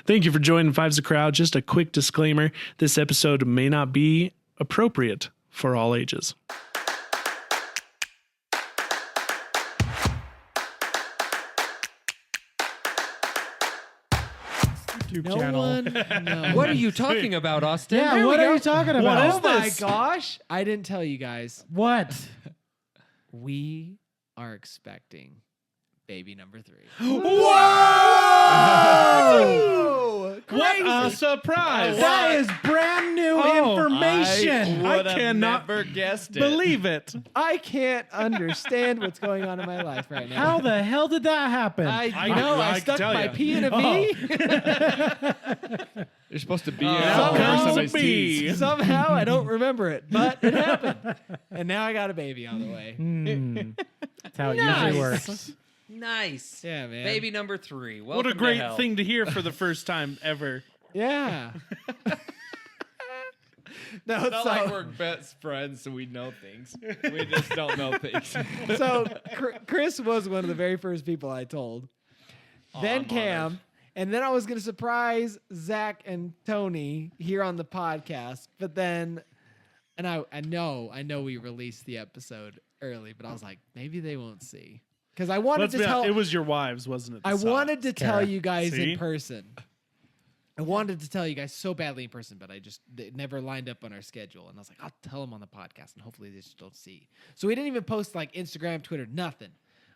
Thank you for joining Five's a Crowd. Just a quick disclaimer. This episode may not be appropriate for all ages. No one. No. What are you talking about, Austin? Yeah, There what we are go. you talking about? What is Oh my this? gosh. I didn't tell you guys. What? We are expecting baby number 3. Whoa! What a surprise! That is brand new information. I cannot never guessed it. believe it. I can't understand what's going on in my life right now. How the hell did that happen? I I can stuck tell my ya. P in a V. You're supposed to be Now over comes somebody's the bee. teeth. Somehow I don't remember it, but it happened. And now I got a baby on the way. That's how it usually works. Nice. Yeah, man. Baby number 3. Welcome What a to great hell. thing to hear for the first time ever. Yeah. No, It's not like we're best friends, so we know things. We just don't know things. so Chris was one of the very first people I told. Then I'm Cam, honored. and then I was going to surprise Zach and Tony here on the podcast. But then, and I know we released the episode early, but I was like, maybe they won't see because I wanted Let's to be tell. honest, it was your wives, wasn't it? I wanted to tell Kara. you guys See? in person. I wanted to tell you guys so badly in person, but it never lined up on our schedule. And I was like, I'll tell them on the podcast, and hopefully they just don't see. So we didn't even post like Instagram, Twitter, nothing.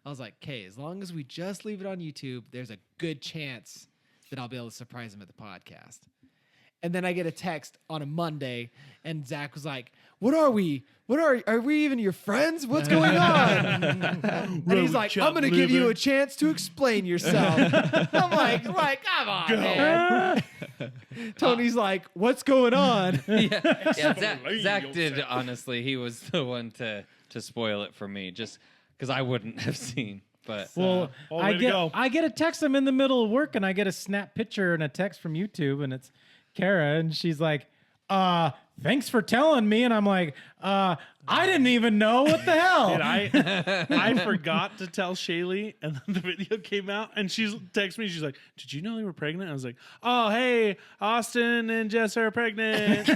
I was like, okay, as long as we just leave it on YouTube, there's a good chance that I'll be able to surprise them at the podcast. And then I get a text on a Monday, and Zach was like, "What are we? Are we even your friends? What's going on?" And he's like, "I'm gonna give you a chance to explain yourself." I'm like, come on, man. Tony's like, "What's going on?" yeah, Zach did, honestly. He was the one to spoil it for me, just because I wouldn't have seen. But Well, all the way to go. I get a text. I'm in the middle of work, and I get a snap picture and a text from YouTube, and it's Kara, and she's like, thanks for telling me. And I'm like, I didn't even know. What the hell? And I forgot to tell Shaylee, and then the video came out, and she's texted me. She's like, "Did you know you were pregnant?" I was like, "Oh, hey, Austin and Jess are pregnant."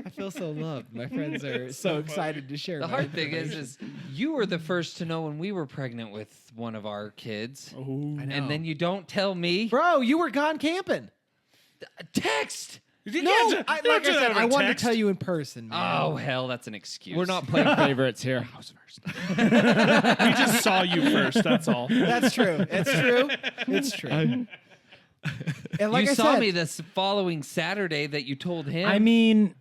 I feel so loved. My friends are so excited to share. the my hard thing information. is you were the first to know when we were pregnant with one of our kids. Ooh. I know. And then you don't tell me. Bro, you were gone camping. Text. No, like I said, I wanted to tell you in person, man. Oh, hell, that's an excuse. We're not playing favorites here. House first. We just saw you first. That's all. That's true. It's true. It's true. And like you I saw said, me this following Saturday that you told him. I mean,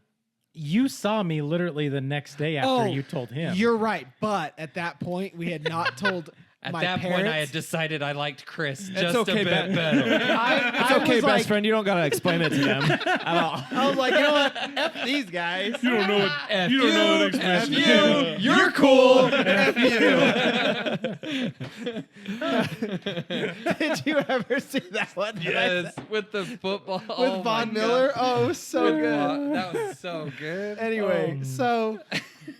you saw me literally the next day after you told him. You're right, but at that point, we had not told at my that parents. point, I had decided I liked Chris just okay, a bit better. It's okay, best friend. You don't gotta explain it to them at all. I was like, you know what? F these guys. You don't know what. F You don't know what F expression. you. You're cool. F you. Did you ever see that one? that I Yes, with the football. with Von Miller. Oh, it was so good. That was so good. Anyway, so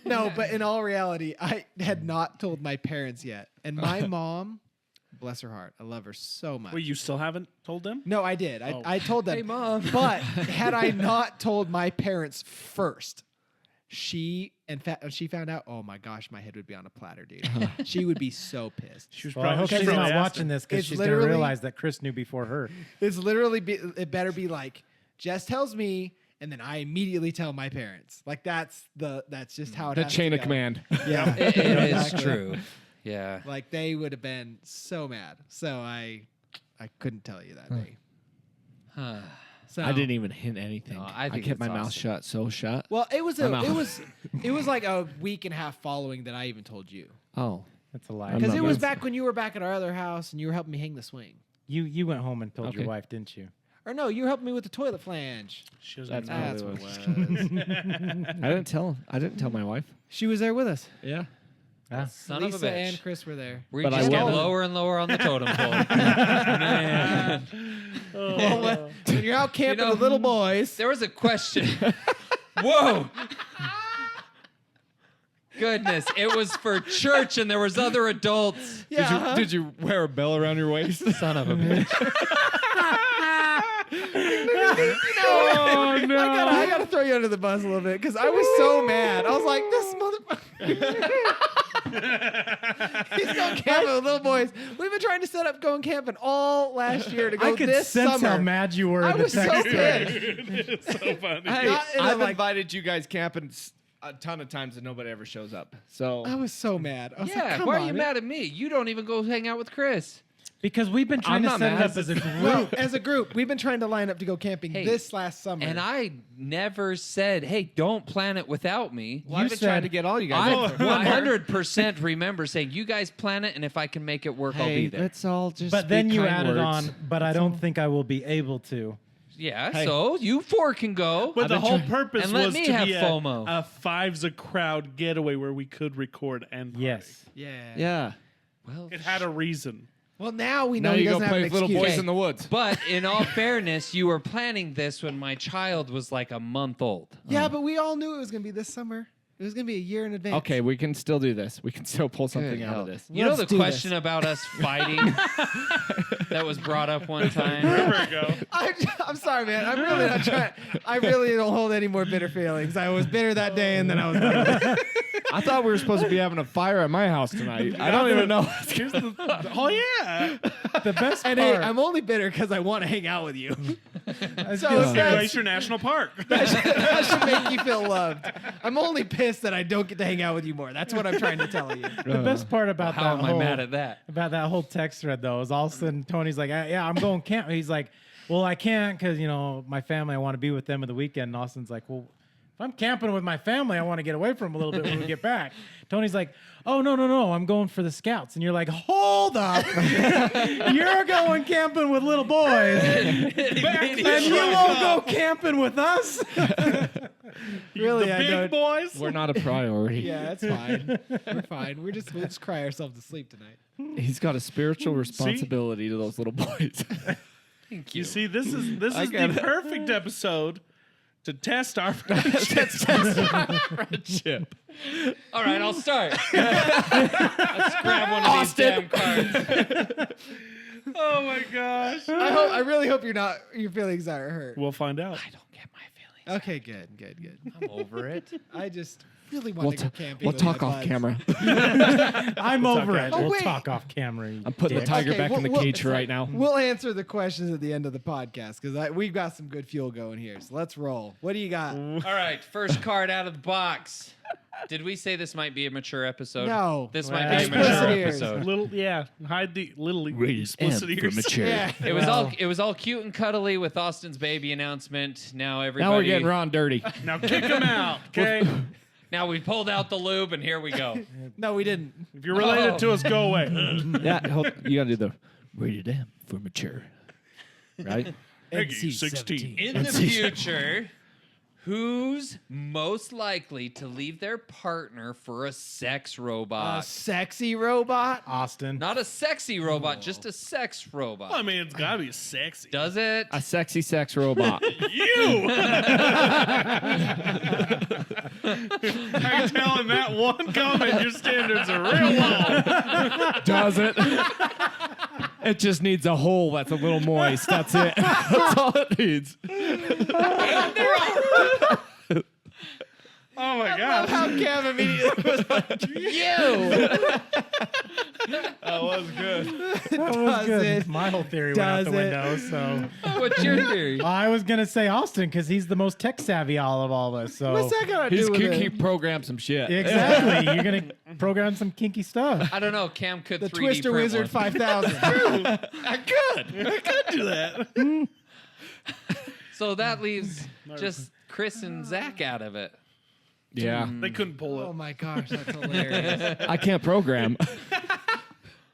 no, but in all reality, I had not told my parents yet. And my mom, bless her heart, I love her so much. Wait, you still haven't told them? No, I did. I told them. Hey, Mom. But had I not told my parents first, she found out, oh my gosh, my head would be on a platter, dude. She would be so pissed. She was Well, I hope she she's probably not asked watching her. this because It's she's going to literally- realize that Chris knew before her. It's literally, it better be like, Jess tells me, and then I immediately tell my parents. Like that's just how it The has chain to of go. command. Yeah. It is Exactly. true. Yeah. Like they would have been so mad. So I couldn't tell you that day. So I didn't even hint anything. No, I think kept my it's mouth awesome. shut, so shut. Well, it was I'm out. it was like a week and a half following that I even told you. Oh, That's a lie. I'm Because not it was gonna- back when you were back at our other house and you were helping me hang the swing. You went home and told your Okay. wife, didn't you? Or no, you were helping me with the toilet flange. She doesn't That's know. That's probably what it was. I didn't tell my wife. She was there with us. Yeah. Ah. Son Lisa of a bitch. and Chris were there. We But just I get won't. lower and lower on the totem pole. Man. Well, when you're out camping know, with little boys. There was a question. Whoa. goodness. It was for church and there was other adults. Yeah. Did you wear a bell around your waist? Son of a bitch. Oh no! I gotta throw you under the bus a little bit because I was so mad. I was like, "This motherfucker." He's going camping with little boys. We've been trying to set up going camping all last year to go I could this sense summer. how mad you were. I in the was so text pissed. It's so funny. Hey, Not in a, I've like- invited you guys camping a ton of times and nobody ever shows up. So I was so mad. I was like, Yeah, "Come why on, are you mad at me? You don't even go hang out with Chris. Because we've been trying to not set it mad. up as a group. Well, as a group, we've been trying to line up to go camping Hey, this last summer. And I never said, hey, don't plan it without me. I've been trying to get all you I guys. over fire. 100% remember saying, you guys plan it, and if I can make it work, I'll be there. Let's all just. But then speak you kind added words. on, but I don't think I will be able to. Yeah, Hey. so you four can go. But the whole purpose And let was me to have be FOMO. a Fives a Crowd getaway where we could record and party. Yes. yeah. Yeah. Well, It had a reason. Well, now we know Now he you go doesn't have play an with little excuse. boys in the woods. but in all fairness, you were planning this when my child was like a month old. Yeah, but we all knew it was going to be this summer. It was going to be a year in advance. Okay, we can still do this. We can still pull something Good out hell. of this. You know Let's the do question this. about us fighting that was brought up one time? Forever ago. I'm sorry, man. I'm really not trying. I really don't hold any more bitter feelings. I was bitter that day, and then I was done. I thought we were supposed to be having a fire at my house tonight. I don't even know. Oh yeah. The best And part. hey, I'm only bitter because I want to hang out with you. I was so gonna it's say, not- Glacier National Park. that should make you feel loved. I'm only pissed that I don't get to hang out with you more. That's what I'm trying to tell you. the best part about How that am I whole mad at that? about that whole text thread though is all of a sudden Tony's like, yeah, I'm going camp. He's like, well, I can't because my family. I want to be with them at the weekend. And Austin's like, well, if I'm camping with my family, I want to get away from them a little bit when we get back. Tony's like, oh no, I'm going for the scouts. And you're like, hold up, you're going camping with little boys, and you won't go camping with us. Really, the I big don't. boys. We're not a priority. Yeah, that's fine. We're fine. We'll just cry ourselves to sleep tonight. He's got a spiritual responsibility to those little boys. Thank You see, this is the get it. perfect episode to test our friendship. Friendship. All right, I'll start. Let's grab one of these damn cards. Oh my gosh. I really hope your feelings are hurt. We'll find out. I don't get my feelings. Okay, good. I'm over it. I just really want to go camping. We'll with talk my off buds. camera. I'm over it. Oh, We'll wait. talk off camera. you I'm putting the dick. tiger Okay, back in the we'll- cage right now. We'll answer the questions at the end of the podcast because we've got some good fuel going here. So let's roll. What do you got? All right, first card out of the box. Did we say this might be a mature episode? No. This Well, might be a explicit mature ears. episode. Hide the little Rated explicit M for ears. mature. Yeah. It was all cute and cuddly with Austin's baby announcement. Now everybody. Now we're getting Ron dirty. Now kick him out, okay? Now we pulled out the lube and here we go. No, we didn't. If you're related to us, go away. Yeah, you gotta do the rated M for mature. Right? Peggy 16. In the future, who's most likely to leave their partner for a sex A robot? sexy robot. Austin. Not a sexy robot, just a sex robot. I mean, it's gotta be sexy. Does it? A sexy sex robot. You! I can tell in that one comment your standards are real low. Does it? It just needs a hole that's a little moist. That's it. That's all it needs. Oh my Love god. how Cam immediately was like, "You." That was good. That was Does good. it? My whole theory went out the Does it? window. So What's your theory? I was gonna say Austin because he's the most tech savvy all of us. So What's that got to He's do with kinky it? program some shit. exactly, you're gonna program some kinky stuff. I don't know. Cam could The 3D Twister print Wizard one. 5000. I could do that. So that leaves just Chris and Zach out of it. Yeah. They couldn't pull Oh it. my gosh, that's hilarious. I can't program.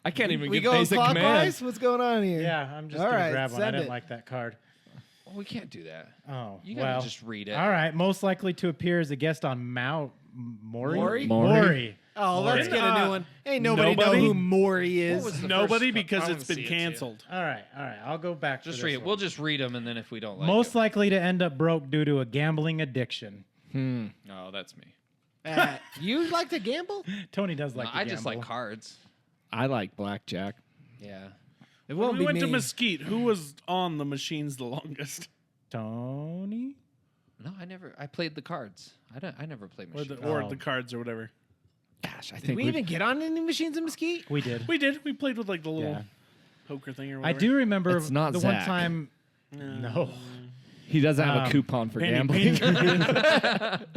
I can't even We give going basic clockwise? commands. What's going on here? Yeah, I'm just All gonna right, grab one. I send didn't it. like that card. Oh, we can't do that. Oh, You gotta well. just read it. All right, most likely to appear as a guest on Maury. Maury? Oh, let's Maury. get a new one. Ain't nobody know Nobody? who Maury is. was the Nobody first- because I it's wanna been see it, too. canceled. All right. I'll go back. Just for read this it. one. We'll just read them, and then if we don't like Most it, likely to end up broke due to a gambling addiction. no, that's me. You like to gamble? Tony does like. No, to I just like gamble. cards. I like blackjack. Yeah. It When won't we be went me. to Mesquite, who was on the machines the longest? Tony. No, I played the cards. I never played Or machines. the cards or whatever. Gosh, I Did think we even get on any machines in Mesquite? We did. We did. We played with like the little Yeah. poker thing or I whatever. do remember It's not the one Zach. time. No. he doesn't have a Um, coupon for Penny gambling. Not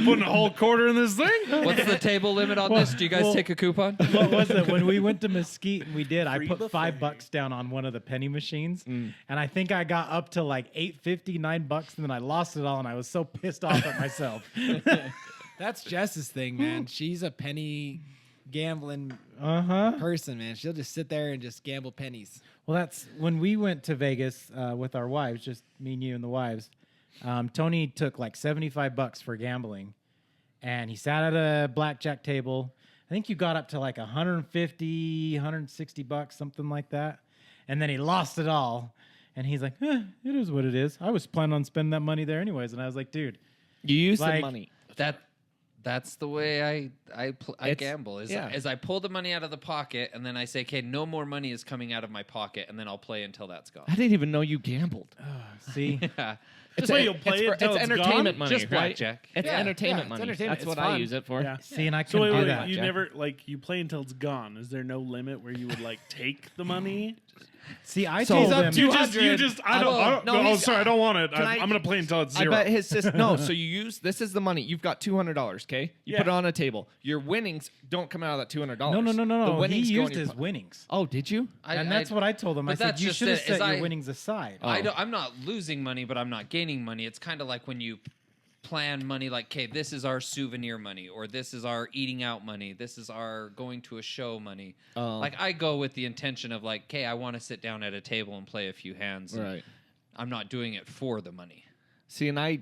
putting a whole quarter in this thing. What's the table limit on this? Do you guys well- take a coupon? What was it when we went to Mesquite and we did? I Free put buffet. $5 down on one of the penny machines, and I think I got up to like $8.50, $9, and then I lost it all, and I was so pissed off at myself. That's Jess's thing, man. She's a penny gambling Uh-huh. person, man. She'll just sit there and just gamble pennies. Well, that's when we went to Vegas with our wives, just me and you and the wives. Tony took like $75 for gambling, and he sat at a blackjack table. I think you got up to like $150, $160, something like that. And then he lost it all. And he's like, it is what it is. I was planning on spending that money there anyways. And I was like, dude, You use the Like- money. That's the way I It's- gamble. Is yeah. I pull the money out of the pocket and then I say, okay, no more money is coming out of my pocket, and then I'll play until that's gone. I didn't even know you gambled. see? Yeah. It's wait, you'll play it till it's it's entertainment gone? money, Just right? blackjack. It's Yeah, entertainment it's money. entertainment. That's It's what I fun. use it for. Yeah. See, and I So couldn't wait, do wait, that. you Jack. never like you play until it's gone. Is there no limit where you would like take the money? See, I So- told He's up him. to- You just I don't. no, oh, he's- sorry, I don't want it. Can I'm gonna play until it's I zero. bet his sister. No, so you use this is the money. You've got $200. Okay, you Yeah. put it on a table. Your winnings don't come out of that $200. No. The He winnings go in used your his po- winnings. Oh, did you? And that's what I told him. I but said, that's you just should have it, is set your I- winnings aside. I'm not losing money, but I'm not gaining money. It's kind of like when you plan money, like, okay, this is our souvenir money, or this is our eating out money, this is our going to a show money. Like, I go with the intention of like, okay, I want to sit down at a table and play a few hands. and Right. I'm not doing it for the money. See, and I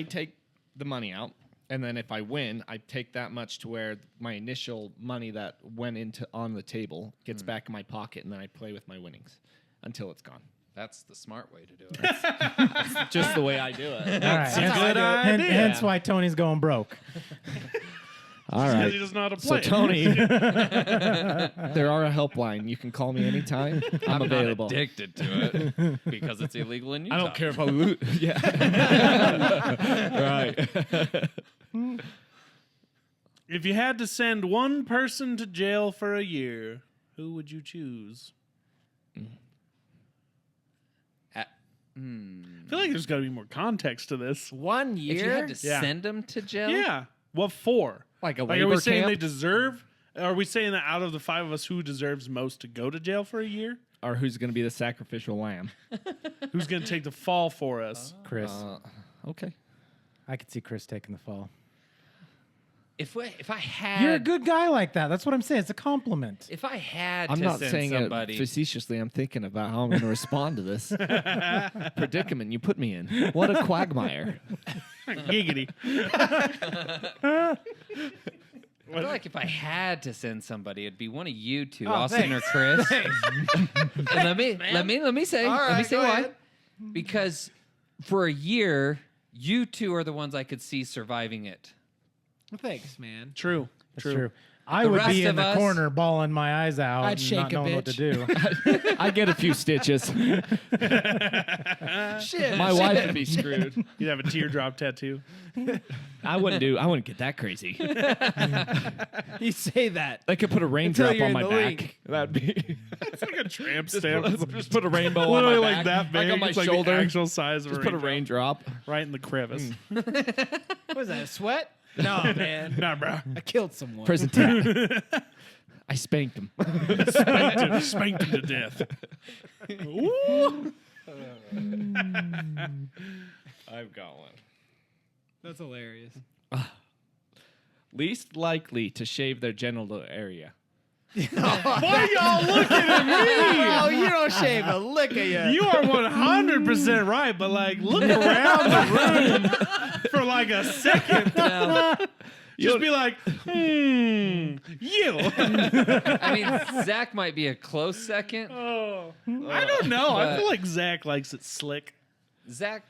take the money out, and then if I win, I take that much to where my initial money that went into on the table gets back in my pocket, and then I play with my winnings until it's gone. That's the smart way to do it. Just the way I do it. All right. Hence why Tony's going broke. All Because right. he doesn't know how to So play. Tony, there are a helpline. You can call me anytime. I'm available. Not addicted to it because it's illegal in Utah. I don't care if I lose. Yeah. Right. If you had to send one person to jail for a year, who would you choose? I feel like there's got to be more context to this. 1 If year? you had to Yeah. send them to jail, Yeah. What for? Like a Like, are labor we saying camp? they deserve? Are we saying that out of the five of us, who deserves most to go to jail for a year? Or who's going to be the sacrificial lamb? Who's going to take the fall for us? Chris. Okay. I could see Chris taking the fall. if I had, You're a good guy like that. That's what I'm saying. It's a compliment. if I had I'm to not send saying somebody, it facetiously. I'm thinking about how I'm going to respond to this predicament you put me in. What a quagmire. Giggity. I feel like if I had to send somebody, it'd be one of you two, Oh, Austin or Chris. And let me say All right, go why. ahead. Because for a year, you two are the ones I could see surviving it. Well, thanks, man. True. That's true. I The would rest be in of the us- corner bawling my eyes out I'd and shake not a knowing what to bitch. do. I get a few stitches. Shit. My wife would be screwed. You'd have a teardrop tattoo. I wouldn't get that crazy. You say that. They could put a raindrop you're on in my the back. link. That'd be It's like a tramp stamp. just put a rainbow on Literally my like back, that big. like on my It's like shoulder. the actual size of Just a put a raindrop. raindrop. Right in the crevice. What is that, a sweat? No, man. Nah, bro. I killed someone. Prison tap. I spanked him. Spanked him to death. Ooh. I've got one. That's hilarious. Least likely to shave their genital area. Why y'all looking at me? Oh, you don't shave a lick of you. You are 100% right, but like look around the room for like a second. Just be like, you. I mean, Zach might be a close second. I don't know. I But- feel like Zach likes it slick. Zach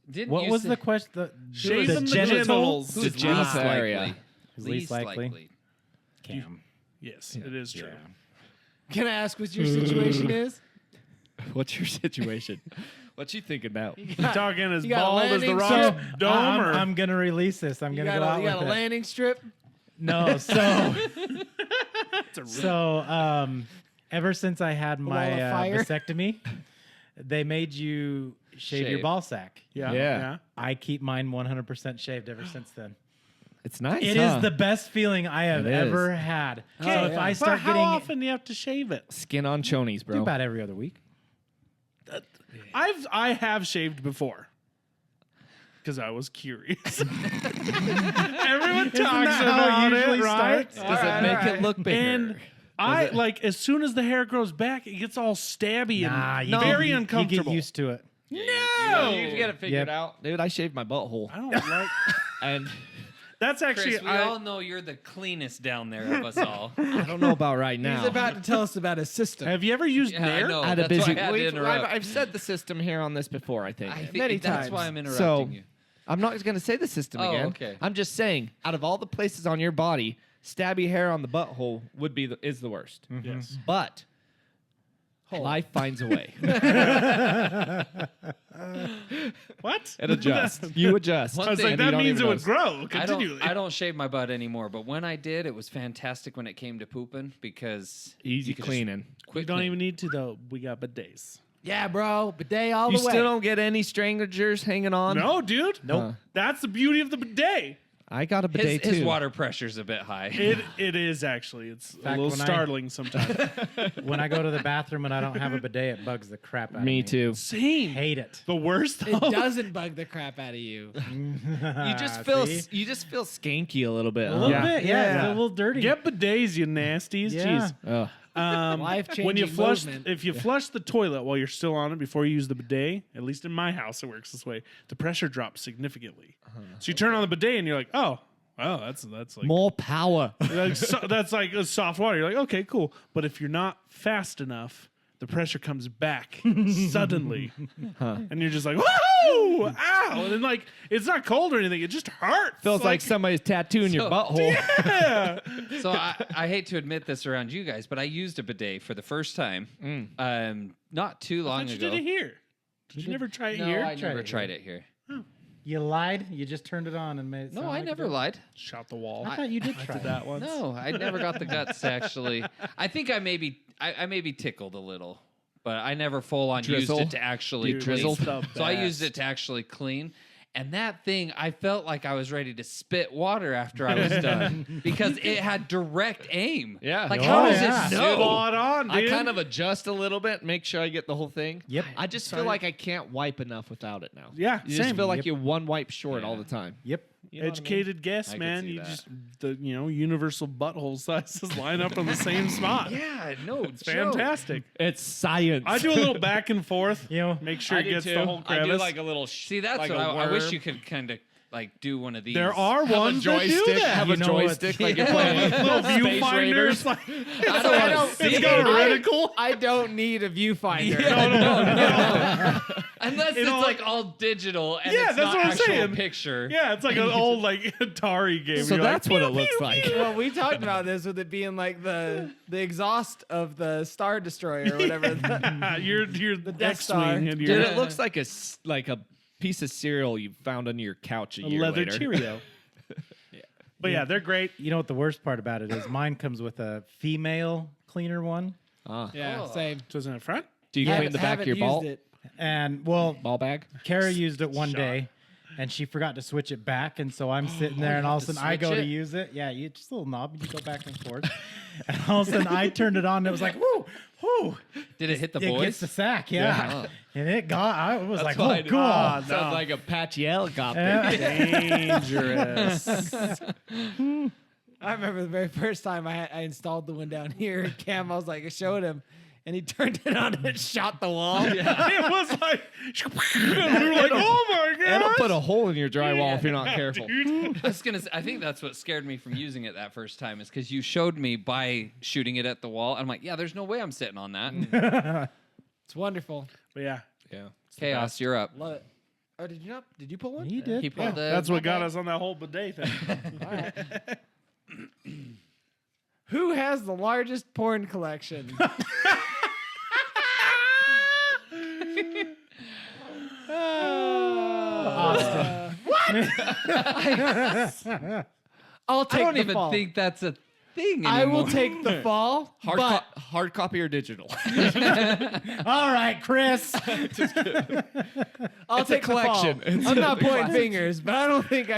didn't. What you was say- the question? Shave them the genital? genitals. Who's The genital least area. likely? Who's least likely? You- Cam. Yes, it is true. Can I ask what your situation is? What's your situation? What you thinking about? You talking as you got a bald as the landing Rock's strip? dome, or I'm gonna release this. I'm You gonna got go out you got with a it. landing strip? No, ever since I had my wall of fire? vasectomy, they made you shave your Shave. ball sack. yeah, Yeah. I keep mine 100% shaved ever since then. It's nice. It is the best feeling I have It is. ever had. Oh, So if yeah. I But start how getting often do you have to shave it? skin on chonies, bro. about every other week. I have shaved before because I was curious. Everyone talks that how it about it, usually right? starts? Does it make it look bigger? And I like as soon as the hair grows back, it gets all stabby and you very get, uncomfortable. You get used to it. No, you get it figured Yep. out, dude. I shaved my butthole, I don't like. and That's actually Chris, we all know you're the cleanest down there of us all. I don't know about right now. He's about to tell us about his system. Have you ever used Yeah, I Nair? know. I had a That's why busy. I had to interrupt. I've said the system here on this before. I think. I think Many that's times. why I'm interrupting So you. I'm not going to say the system Oh, again. okay. I'm just saying, out of all the places on your body, stabby hair on the butthole would be is the worst. Yes. But life finds a way. What? It adjusts. You adjust. One I was thing- like, And you that don't means it even would notice. grow I continually. don't shave my butt anymore, but when I did, it was fantastic when it came to pooping because Easy you could just cleaning. quick You don't clean. even need to though. We got bidets. Yeah, bro. Bidet all You the way. still don't get any strangers hanging on? No, dude. Nope. That's the beauty of the bidet. I got a bidet His too. water pressure's a bit high. It is actually. It's a fact, little when I- startling sometimes. When I go to the bathroom and I don't have a bidet, it bugs the crap out of me. Me too. Same. Hate it. The worst It though. doesn't bug the crap out of you. You just feel See? you just feel skanky a little bit. A little bit, yeah. It's Yeah. a little dirty. Get bidets, you nasties. Yeah. Jeez. Life-changing When you flush, movement. if you flush the toilet while you're still on it before you use the bidet, at least in my house it works this way. The pressure drops significantly. So you turn on the bidet and you're like, oh, that's like More power. that's like a soft water. You're like, okay, cool. But if you're not fast enough, the pressure comes back suddenly, and you're just like, whoa, ow, and then like it's not cold or anything. It just hurts. Feels like somebody's tattooing your So- butthole. yeah. So I hate to admit this around you guys, but I used a bidet for the first time not too I long thought you ago. did it here. Did you never try it No, here? I Tried never it tried it here. You lied. You just turned it on and made it. No, sound I like never you did. lied. Shot the wall. I thought you did try did that once. No, I never got the guts to actually. I think I maybe tickled a little, but I never full on Drizzle? used it to actually Dude, clean. it's the So I used best. it to actually clean. And that thing, I felt like I was ready to spit water after I was done because it had direct aim. Yeah. Like, Oh, how does yeah. it know? Spot on, I dude. kind of adjust a little bit, make sure I get the whole thing. Yep. I just Sorry. feel like I can't wipe enough without it now. Yeah, You just same. feel like Yep. you're one wipe short all the time. Yep. You know what I mean? educated guess, I could man. see You that. just the universal butthole sizes line up on the same spot. Yeah, no, It's fantastic. It's science. I do a little back and forth. You know, Make sure I it do gets too. the whole I crevice. do like a little. See, that's like what a I wish worm. you could kind of like do one of these. there are Have a ones that do joystick. that. Have You a know what? joystick like you're Yeah. playing little Space viewfinders. Raiders. Like, I don't it's got a reticle. I don't need a viewfinder. Unless it's all- like all digital and Yeah, it's that's not what I'm actual saying. picture. Yeah, it's like an old like Atari game. So You're that's like, what it looks like. Well, we talked about this with it being like the exhaust of the Star Destroyer or whatever. you're The Death Star. X-wing and Dude, your it looks like a piece of cereal you found under your couch a year leather later. Cheerio. But yeah, they're great. you know what the worst part about it is? Mine comes with a female cleaner one, Yeah, Oh. same. So it's in the front. Do you clean the back of your ball and well, ball bag? Kara used it one day, and she forgot to switch it back, and so I'm sitting there, and all of a have to sudden I go switch to it? use it. Yeah, you just a little knob, you go back and forth, and all of a sudden I turned it on, and it was like, whoo, whoo. Did it hit the It gets boys? the sack, yeah. And it got. I was like, why oh, cool. Ah, no. Sounds like a Apache helicopter. Dangerous. I remember the very first time I installed the one down here. Cam, I was like, I showed him, and he turned it on and it shot the wall. It was like, and we were like, oh my god. It'll put a hole in your drywall if you're not careful. I think that's what scared me from using it that first time is because you showed me by shooting it at the wall. I'm like, yeah, there's no way I'm sitting on that. It's wonderful. But yeah, Yeah. Chaos, you're up. Love it. Oh, did you not? Did you pull one? You did. He pulled the. that's what got bad. us on that whole bidet thing. Who has the largest porn collection? I'll I take don't the even fall. think that's a thing anymore. I will take the fall. but hard copy or digital? All right, Chris. I'll take collection. the fall. I'm not pointing fingers, but I don't think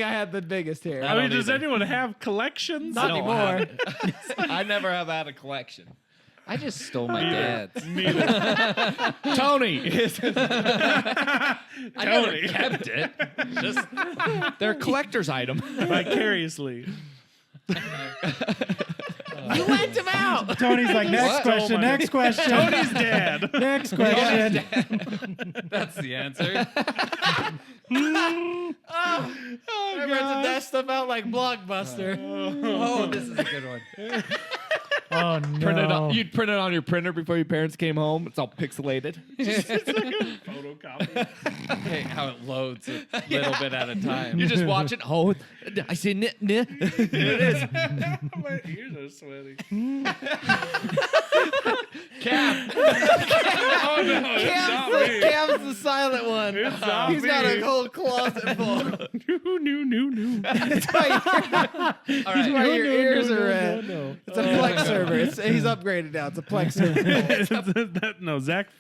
I had the biggest here. I mean, does anyone have collections? Not anymore. I never have had a collection. I just stole my dad's. Tony. I never Tony. kept it. Just They're a collector's item. Vicariously. You lent him out. Tony's like, next What? question, next question. Tony's dad. Next question. that's the answer. I rented that stuff out like Blockbuster. Oh, this is a good one. Oh, no. You'd print it on your printer before your parents came home. It's all pixelated. Photocopy. Hey, how it loads a little bit at a time. You just watch it. Oh, I see nit. Here it is. My ears are sweaty. Cap. Oh no, it's not me. Cam's the silent one. It's not He's got a me. whole closet full. No. That's why All right. your ears are red. No. It's a Plex server. He's upgraded now. It's a Plex server. No, Zach's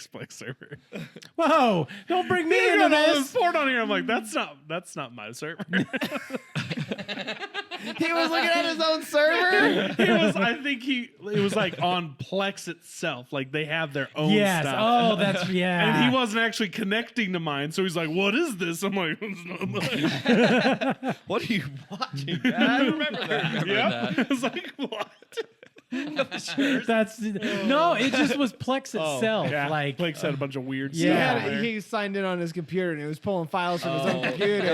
Plex server. Whoa, don't bring me You into got all this this. porn on here. I'm like, that's not my server. He was looking at his own server. It was like on Plex itself. Like they have their own Yes. stuff. Oh, that's, yeah. And he wasn't actually connecting to mine, so he's like, "What is this?" I'm like, "It's not mine." What are you watching? I remember that. Yeah, I was like, "What?" That's no, it just was Plex itself. Yeah, Like, Plex had a bunch of weird Yeah. stuff. on there. He signed in on his computer and he was pulling files from his own computer.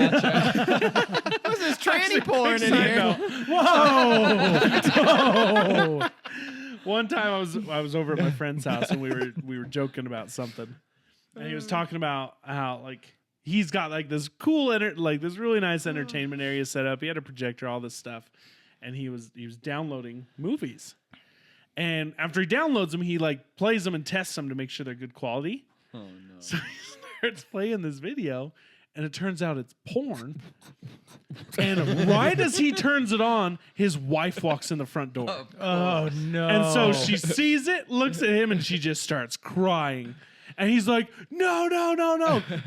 What's this tranny porn in here? whoa. One time I was over at my friend's house and we were joking about something, and he was talking about how like he's got like this cool this really nice entertainment area set up. He had a projector, all this stuff, and he was downloading movies. And after he downloads them, he like plays them and tests them to make sure they're good quality. Oh no. So he starts playing this video, and it turns out it's porn. And right as he turns it on, his wife walks in the front door. Oh no. And so she sees it, looks at him, and she just starts crying. And he's like, no.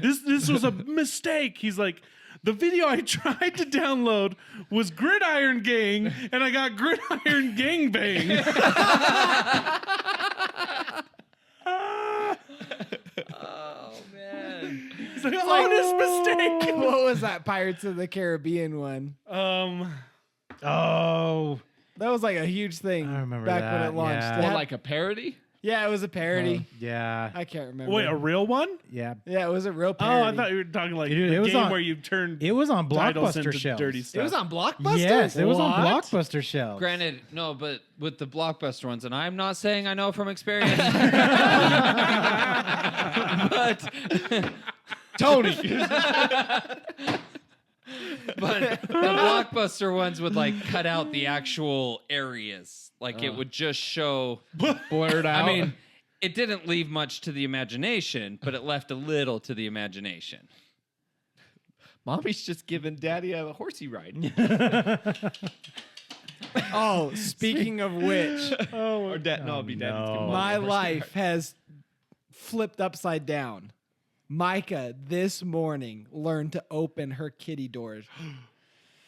This was a mistake. He's like, the video I tried to download was Gridiron Gang, and I got Gridiron Gangbang. Oh man. It's like, honest mistake. What was that Pirates of the Caribbean one? Oh. That was like a huge thing I remember back when that, it launched. yeah. It Or had- like a parody? yeah, it was a parody. Yeah. I can't remember. Wait, a real one? Yeah. Yeah, it was a real Oh, parody. I thought you were talking like Dude, the it was game on- where you turn It was on titles Blockbuster into shelves. dirty stuff. It was on Blockbuster? Yes, it was on What? Blockbuster shelves. Granted, no, but with the Blockbuster ones, and I'm not saying I know from experience, but Tony. but the Blockbuster ones would like cut out the actual areas. Like it would just show. Blurred out. I mean, it didn't leave much to the imagination, but it left a little to the imagination. Mommy's just giving Daddy a horsey ride. Oh, speaking of which, Or Dad. No, it'd be Daddy's giving no. Mommy my a horsey life ride. has flipped upside down. Micah this morning learned to open her kitty doors.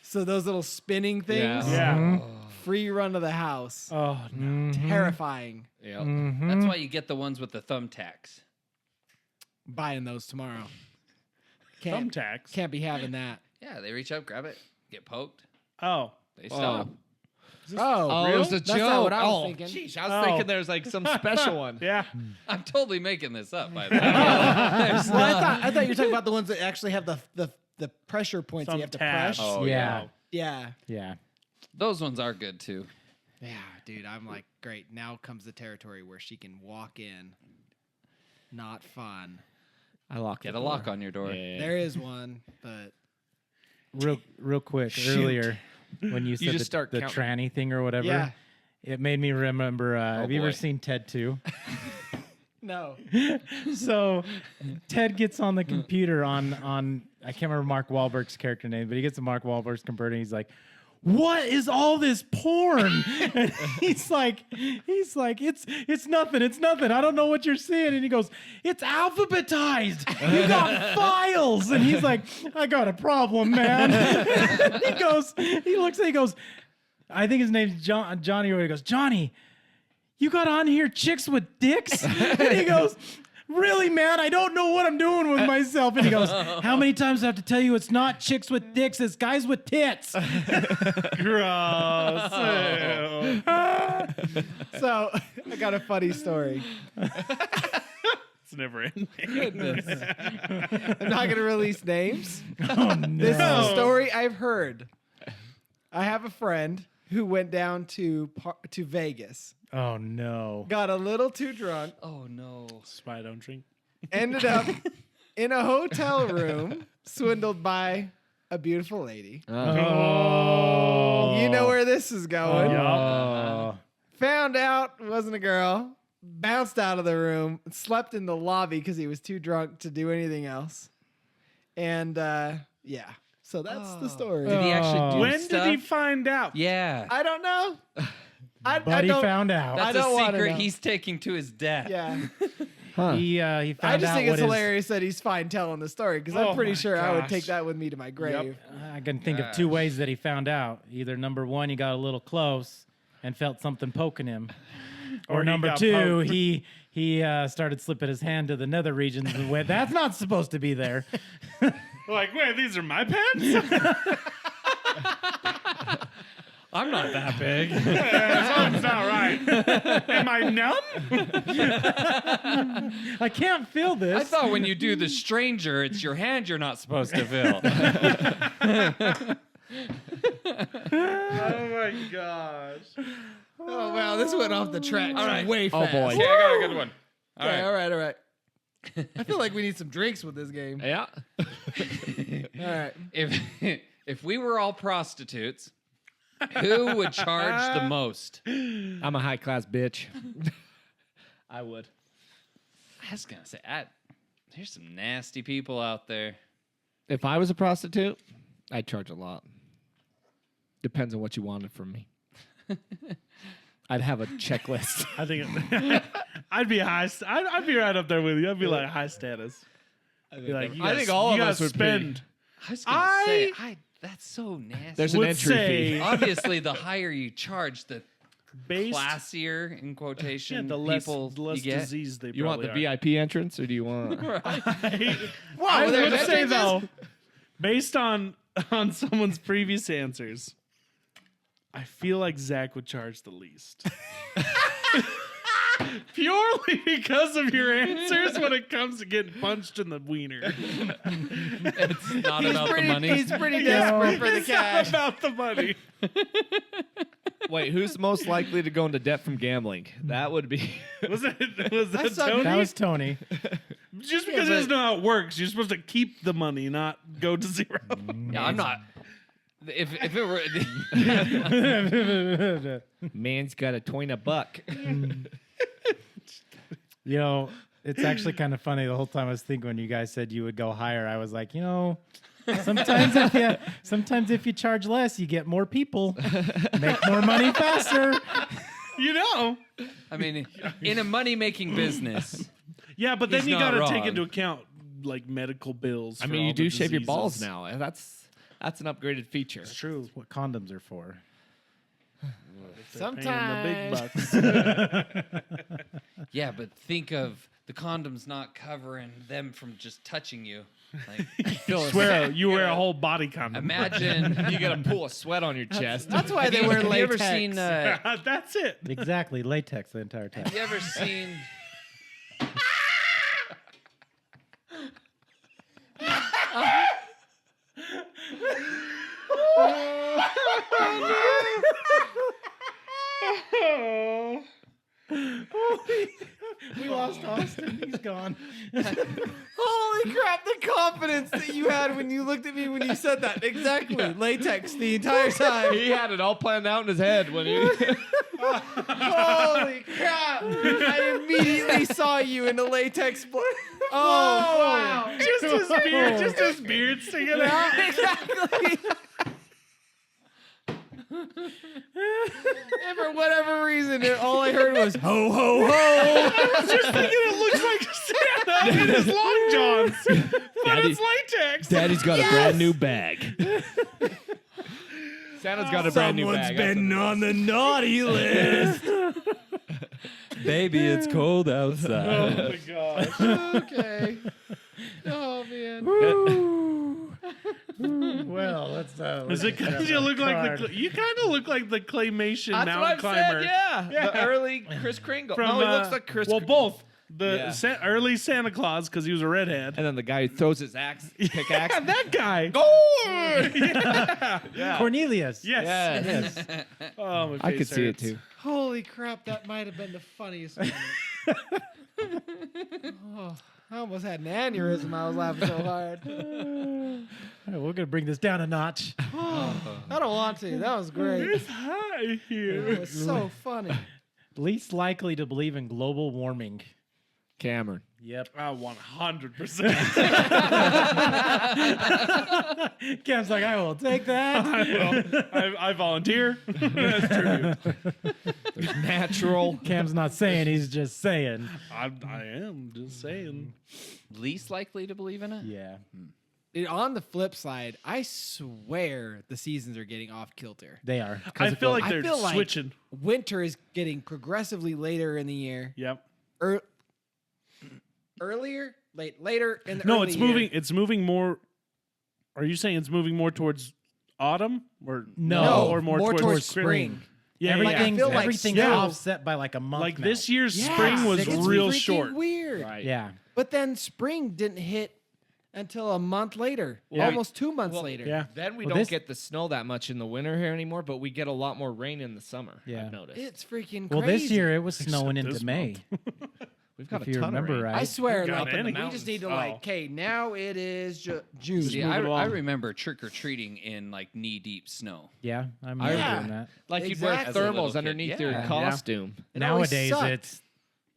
So those little spinning things, Yeah. free run of the house. Oh no. Terrifying. Yeah. Mm-hmm. That's why you get the ones with the thumbtacks. Buying those tomorrow. Can't, Thumbtacks. can't be having that. Yeah, they reach up, grab it, get poked, Oh. they stop. Oh, it was a That's joke. not what I was oh, thinking. Sheesh, I was Oh. thinking there's like some special one. Yeah. I'm totally making this up, by the way. Well, I thought you were talking about the ones that actually have the pressure points that you have to tabs. press. Oh, Yeah. Yeah. Yeah. Those ones are good too. Yeah, dude, I'm like, great. Now comes the territory where she can walk in. Not fun. I locked Get the a door. lock on your door. Yeah. There is one, but Real quick, earlier when you said just the, start the counting. tranny thing or whatever. Yeah. It made me remember. Have you ever boy. seen Ted 2? No. So Ted gets on the computer on I can't remember Mark Wahlberg's character name, but he gets to Mark Wahlberg's computer and he's like, "What is all this porn?" And he's like, it's nothing. I don't know what you're seeing. And he goes, "It's alphabetized. You got files." And he's like, "I got a problem, man." he looks at, he goes, I think his name's Johnny, or he goes, "Johnny, you got on here chicks with dicks?" And he goes, "Really, man? I don't know what I'm doing with myself." And he goes, "How many times do I have to tell you it's not chicks with dicks, it's guys with tits?" Gross. Ew. So I got a funny story. It's never ending. I'm not going to release names. Oh, no. This is a story I've heard. I have a friend who went down to Vegas, Oh, no. got a little too drunk, Oh no. Spy don't drink. ended up in a hotel room, swindled by a beautiful lady. Oh. You know where this is going. Oh. Found out it wasn't a girl. Bounced out of the room. Slept in the lobby because he was too drunk to do anything else. And yeah, so that's the story. Did he actually do When stuff? did he find out? Yeah. I don't know. I Buddy don't, found out. That's don't a wanna secret know. he's taking to his death. Yeah, He found I just out think what it's his- hilarious that he's fine telling the story because Oh I'm pretty my sure I would gosh. take that with me to my grave. I can think of two ways that he found out. Either number one, he got a little close and felt something poking him, or Or he number got two, poked. he started slipping his hand to the nether regions and went, "That's not supposed to be there." Like, wait, these are my pants? I'm not that big. Something's not right. Am I numb? I can't feel this. I thought when you do the stranger, it's your hand you're not supposed to feel. Oh my gosh. Oh wow, this went off the tracks All right. way Oh, fast. boy. Okay, I got a good one. All Okay, right. all right. I feel like we need some drinks with this game. Yeah. All right. If we were all prostitutes, who would charge the most? I'm a high class bitch. I would. I was gonna say, there's some nasty people out there. If I was a prostitute, I'd charge a lot. Depends on what you wanted from me. I'd have a checklist. I think I'd be high. I'd be right up there with you. I'd be like high status. Be like, you I gotta- think all you of gotta us would be. spend. I was gonna say, that's so nasty. There's an Would entry say- fee. Obviously, the higher you charge, the Based, classier in quotation yeah, the less, people less you get. disease they You want the probably are. VIP entrance or do you want? I Wow, would say though, based on someone's previous answers, I feel like Zach would charge the least. Purely because of your answers when it comes to getting punched in the wiener. It's not about the money. He's pretty desperate for the It's cash. not about the money. Wait, who's most likely to go into debt from gambling? That would be. Was that saw Tony? That was Tony. Just because he doesn't know how it works, you're supposed to keep the money, not go to zero. Yeah, I'm not. If it were, Man's got a $20. You know, it's actually kind of funny. The whole time I was thinking when you guys said you would go higher, I was like, you know, sometimes if you charge less, you get more people, make more money faster. You know? I mean, in a money-making business, Yeah, but then He's you not got to take wrong. into account like medical bills. I for mean, all you the do shave your balls diseases. now. And that's an upgraded feature. It's true. That's what condoms are for. They're paying the big Sometimes. bucks. yeah, but think of the condoms not covering them from just touching you. Like, You wear a whole body condom. imagine. You got to pull a sweat on your chest. That's why they wear Have you ever latex. seen? That's it. Exactly, latex the entire time. Have you ever seen? We lost Austin. He's gone. Holy crap, the confidence that you had when you looked at me when you said that. Exactly. Latex the entire time. He had it all planned out in his head when he. Holy crap. I immediately saw you in the latex. Oh, wow. Just his beard sticking out. Exactly. And for whatever reason, all I heard was ho ho ho. I was just thinking it looks like Santa in his long johns, but it's latex. Daddy's got a brand new bag. Santa's got a brand new bag. on the naughty list. Baby, it's cold outside. Oh my gosh. Okay. Oh man. Well, let's. Is it because you look like you kind of look like the claymation That's mountain what I've climber? said, yeah. The early Kris Kringle. From, No, he looks like Kris well, both the Yeah. early Santa Claus because he was a redhead. And then the guy who throws his pickaxe. That guy. Cornelius. Yes. Yes. Oh, my I face could see it hurts. too. Holy crap, that might have been the funniest moment. Oh, I almost had an aneurysm. I was laughing so hard. All right, we're gonna bring this down a notch. I don't want to. That was great. It's high It here. was so funny. Least likely to believe in global warming. Cameron. Yep. 100%. Cam's like, I will take that. I volunteer. That's true. There's natural. Cam's not saying, he's just saying. I am just saying. Least likely to believe in it? Yeah. On the flip side, I swear the seasons are getting off kilter. They are. I feel like I they're feel like- switching. Winter is getting progressively later in the year. Yep. Earlier, later in the No, early it's year. moving. It's moving more. Are you saying it's moving more towards autumn or No, or more towards spring. Yeah, Everything's, feel like everything's snow- offset by like a month. like now. this year's Yeah, spring was it's real freaking short. Weird. Right. Yeah. But then spring didn't hit until a month later, Yeah. almost 2 months later. Yeah. Then we Well, don't this- get the snow that much in the winter here anymore, but we get a lot more rain in the summer. Yeah. I've noticed. It's freaking Well, crazy. this year it was snowing this into May. We've got If a you ton remember of rain. right. I swear, Got like, any. we just need to, Oh. like, okay, now it is June. See, move I it along. remember trick or treating in like knee deep snow. Yeah, I remember Yeah. doing that. Like you'd Exactly. wear As a little thermals kid, underneath yeah. your Yeah. costume. It always Nowadays, sucked. it's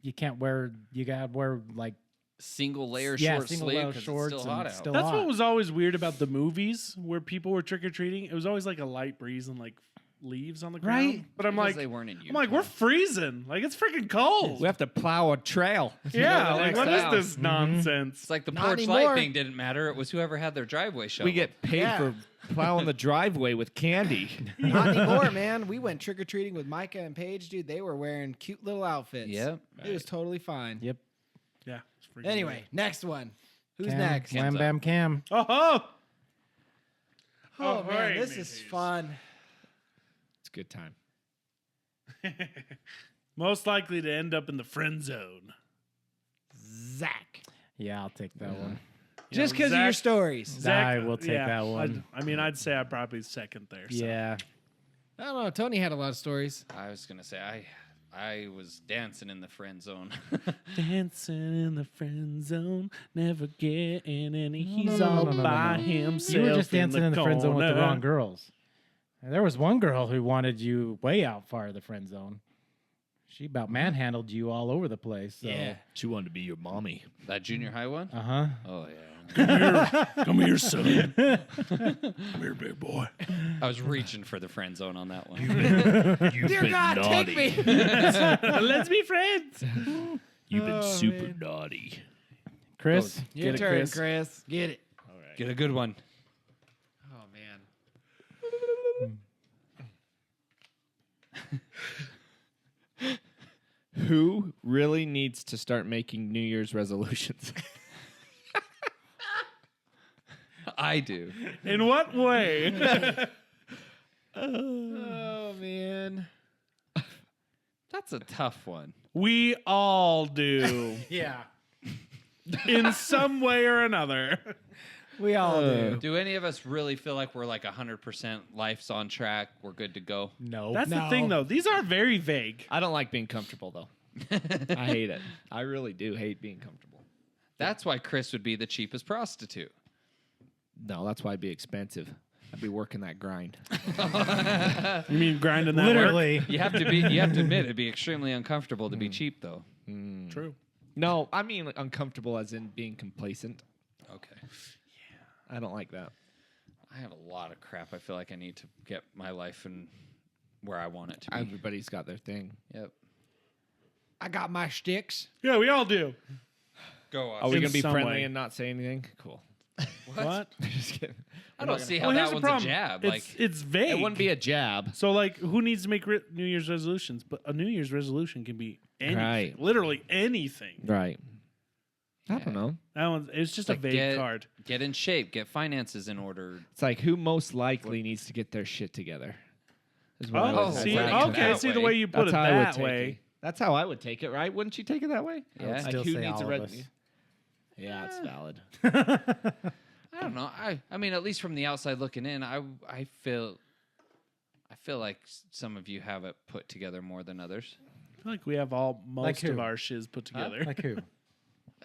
you can't wear. You gotta wear like Single layer yeah, short single sleeve layer because it's shorts still and hot it's out. still That's hot. what was always weird about the movies where people were trick or treating. It was always like a light breeze and like leaves on the ground. Right. But I'm Because like, they weren't in I'm like, we're Utah. freezing. Like it's freaking cold. We have to plow a trail. Yeah. To the Like next what is house. this nonsense? It's like the Not porch anymore. light thing didn't matter. It was whoever had their driveway shoveled. We get paid Yeah. for plowing the driveway with candy. Not anymore, man. We went trick or treating with Micah and Paige, dude. They were wearing cute little outfits. Yep. It was totally fine. Yep. Yeah. It's freaking Anyway, next one. Who's Cam, next? Wham Cam's bam cam. weird. Oh. Oh, man, right, this is mateys. fun. It's a good time. Most likely to end up in the friend zone. Zach. Yeah, I'll take that one. Just because of your Zach- stories. I will take that one. I mean, I'd say I'm probably second there. So. Yeah. I don't know. Tony had a lot of stories. I was gonna say I was dancing in the friend zone. Dancing in the friend zone, never getting any. He's no, all no, no, by no. himself. You were just dancing in the friend zone with the corner. wrong girls. And there was one girl who wanted you way out far of the friend zone. She about manhandled you all over the place. So. She wanted to be your mommy. That junior high one? Uh huh. Oh yeah. Come here, son. Come here, big boy. I was reaching for the friend zone on that one. Dear God, take me. Let's be friends. You've been super naughty. Chris. Your Get it, turn, Chris. Chris. Get it. Get a good one. Oh, man. Who really needs to start making New Year's resolutions? I do. In what way? Oh, man. That's a tough one. We all do. Yeah. In some way or another. We all do. Do any of us really feel like we're like 100% life's on track? We're good to go? No. That's the thing, though. These are very vague. I don't like being comfortable, though. I hate it. I really do hate being comfortable. That's why Chris would be the cheapest prostitute. No, that's why it'd be expensive. I'd be working that grind. You mean grinding that work? Literally. You have to admit it'd be extremely uncomfortable to be cheap though. True. No, I mean like, uncomfortable as in being complacent. Okay. I don't like that. I have a lot of crap I feel like I need to get my life and where I want it to be. Everybody's got their thing. Yep. I got my shticks. Yeah, we all do. Go Are we In going to be some friendly way. and not say anything? Cool. What? Just kidding. I don't see how Well, here's that the one's a problem. jab. It's vague. It wouldn't be a jab. So, like, who needs to make New Year's resolutions? But a New Year's resolution can be anything. Right. Literally anything. Right. I don't know. That one's, it's just Like, a vague card. Get in shape. Get finances in order. It's like who most likely needs to get their shit together. Is what I Oh, would see, say. right. okay, That see the way. way you put That's it how I would that take way. it. That's how I would take it, right? Wouldn't you take it that way? Yeah. Like Still who say needs all a of us. Yeah, it's valid. I don't know. I mean, at least from the outside looking in, I feel like some of you have it put together more than others. I feel like we have most who? of our shiz put together. Like who?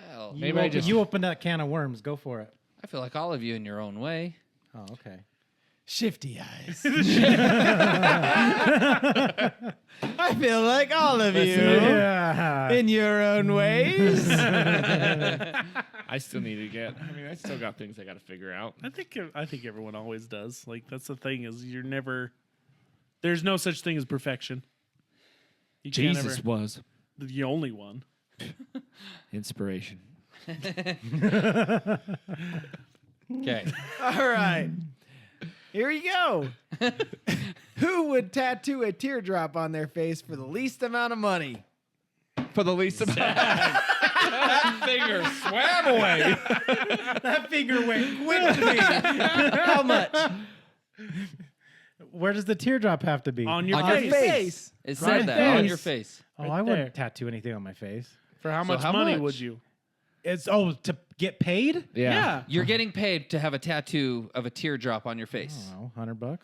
Well, Maybe I just- you opened that can of worms. Go for it. I feel like all of you in your own way. Oh, okay. Shifty eyes. I feel like all of you Yeah. in your own ways. I still need to get. I mean, I still got things I got to figure out. I think everyone always does. Like, that's the thing is you're never. There's no such thing as perfection. You can't Jesus ever, was the only one. inspiration. Okay. All right. Here we go. Who would tattoo a teardrop on their face for the least amount of money? For the least amount. Finger swam away. That finger went quick to me. How much? Where does the teardrop have to be? On your On your face. Face. It Right said that there. on your face. Oh, Right I wouldn't there. tattoo anything on my face. For how much how money much? would you? It's to get paid. Yeah. You're getting paid to have a tattoo of a teardrop on your face. Oh, $100.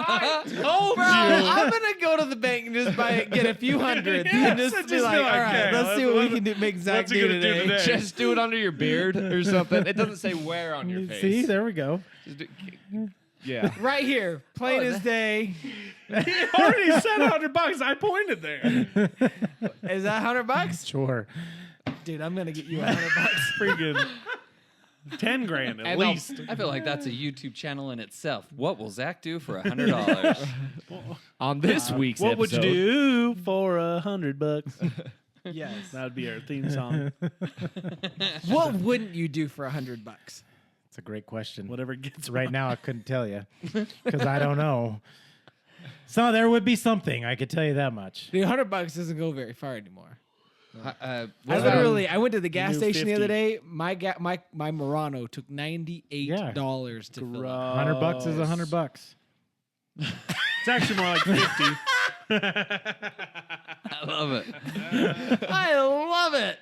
Told I'm gonna go to the bank and just get a few hundred and just be like, all right, let's see what we can do. Make Zach what's he do gonna do today. today? Just do it under your beard or something. It doesn't say where on your face. See, there we go. Just yeah. Right here, plain as day. He already said $100. I pointed there. Is that $100? Sure. Dude, I'm gonna get you $100. Freaking 10 grand at And least. I feel like that's a YouTube channel in itself. What will Zach do for $100? On this week's What would you episode, do for $100? Yes. That would be our theme song. What wouldn't you do for $100? It's a great question. Whatever gets Right now, I couldn't tell you because I don't know. So there would be something. I could tell you that much. Dude, $100 doesn't go very far anymore. I I went to the gas new station the other 50. day. My Murano took $98 to fill up. $100 is $100. It's actually more like 50. I love it. I love it.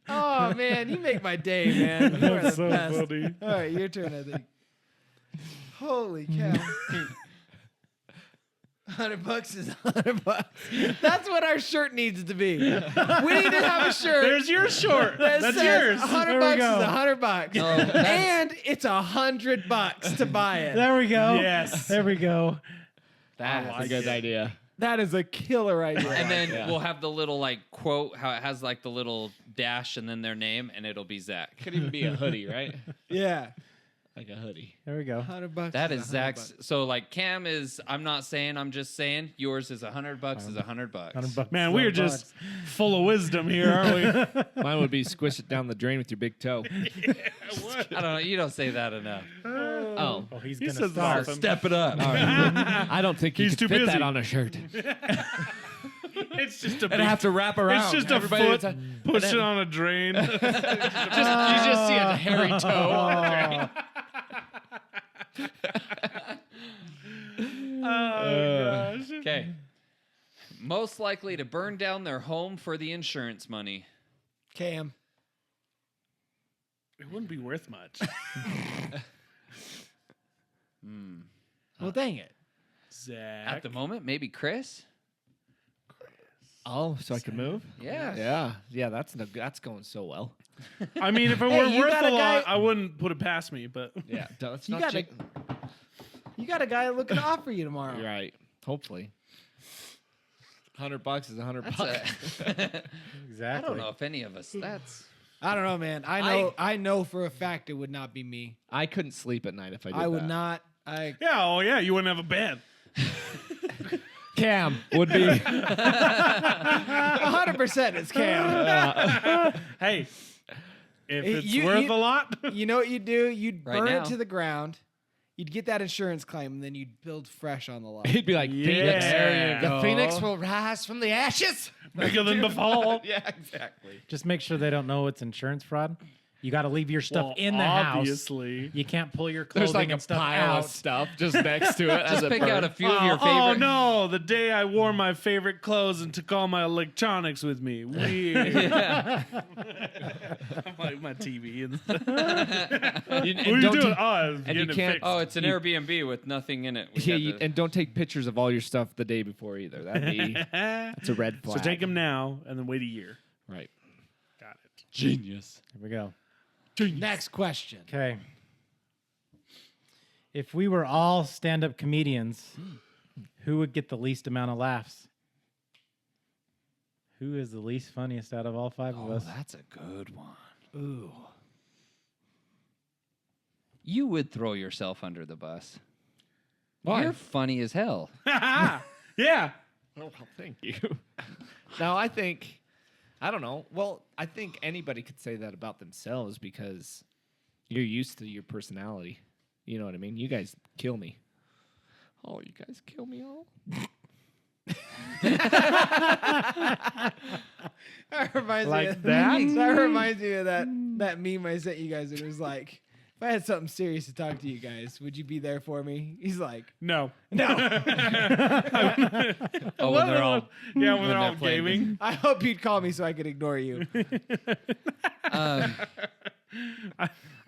Oh man, you make my day, man. You are the That's so best. funny. All right, your turn, I think. Holy cow. $100 is $100. That's what our shirt needs to be. We need to have a shirt. There's your short. that That's says yours. $100 There we is go. $100, and it's $100 to buy it. There we go. Yes. There we go. that's a good idea. That is a killer idea. And then Yeah. we'll have the little like quote, how it has like the little dash and then their name, and it'll be Zach. Could even be a hoodie, right? yeah, Like a hoodie. There we go. $100. That is $100. Zach's. So like Cam is, I'm not saying, I'm just saying. Yours is $100 is $100. $100. Man, we are just full of wisdom here, aren't we? Mine would be squish it down the drain with your big toe. I don't know. You don't say that enough. Oh. Oh, he's He gonna says start. often. Step it up. I don't think you He's could too fit busy. that on a shirt. It's just a I'd big, have to wrap around. it's just a Everybody foot would pushing on a drain. you just see a hairy toe on the drain. Oh, gosh. Okay. Most likely to burn down their home for the insurance money. Cam. It wouldn't be worth much. Well, dang it. Zach. At the moment, maybe Chris. Oh, so I can move? Yeah. Yeah. That's going so well. I mean, if it Hey, weren't you worth got a a guy- lot, I wouldn't put it past me. But Yeah. That's You not got a, you got a guy looking to offer you tomorrow. right. Hopefully. $100 is $100. Exactly. I don't know if any of us. That's. I don't know, man. I know for a fact it would not be me. I couldn't sleep at night if I did I would that. not. yeah, you wouldn't have a bed. Cam would be. 100% it's Cam. Hey, if it's You- worth you- a lot, You know what you'd do? You'd Right burn now. it to the ground. You'd get that insurance claim, and then you'd build fresh on the lot. He'd be like, Phoenix. There you The go. Phoenix will rise from the ashes. bigger than before. Yeah, exactly. Just make sure they don't know it's insurance fraud. You got to leave your stuff Well, in the house. obviously. You can't pull your clothing There's like a and stuff pile out. of stuff just next to it. Just pick out a few of your favorite. Oh no! The day I wore my favorite clothes and took all my electronics with me. Weird. I'm like my TV and stuff. What are you doing? Oh, I was and getting you it can't- fixed. Oh, it's an Airbnb with nothing in it. We Yeah, had to- and don't take pictures of all your stuff the day before either. That'd be that's a red So flag. take them now and then wait a year. Right. Got it. Genius. Here we go. Next question. Okay. If we were all stand-up comedians, who would get the least amount of laughs? Who is the least funniest out of all five of Oh, us? that's a good one. Ooh. You would throw yourself under the bus. Why? You're funny as hell. Yeah. Oh, well, thank you. Now, I don't know. Well, I think anybody could say that about themselves because you're used to your personality. You know what I mean? You guys kill me. Oh, you guys kill me all? That reminds me Like of, that? That reminds me of that meme I sent you guys. It was like, if I had something serious to talk to you guys, would you be there for me? He's like, No. no. Oh, when they're all. Yeah, when they're all they're playing gaming. I hope you'd call me so I could ignore you. I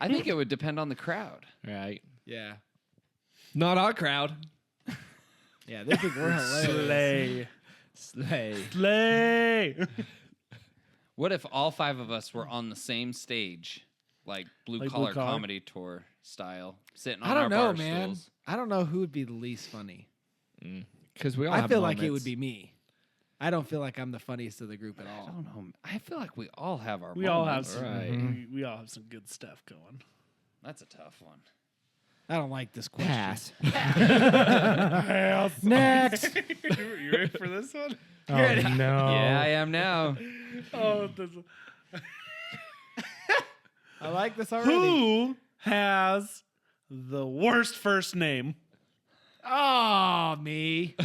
think it would depend on the crowd. Right. Yeah. Not our crowd. Yeah, they think we're hilarious. Slay. Slay. Slay. What if all five of us were on the same stage, like blue Like collar Blue Collar? comedy tour style, sitting on I don't our know, bar man. stools? I don't know who would be the least funny. Because we all I have feel like it moments. would be me. I don't feel like I'm the funniest of the group at I all. don't know. I feel like we all have our. We all have moments. some. Right. We all have some good stuff going. That's a tough one. I don't like this question. Pass. Next. You ready for this one? Oh, no. Yeah, I am now. Oh, I like this already. who has the worst first name? Oh, me.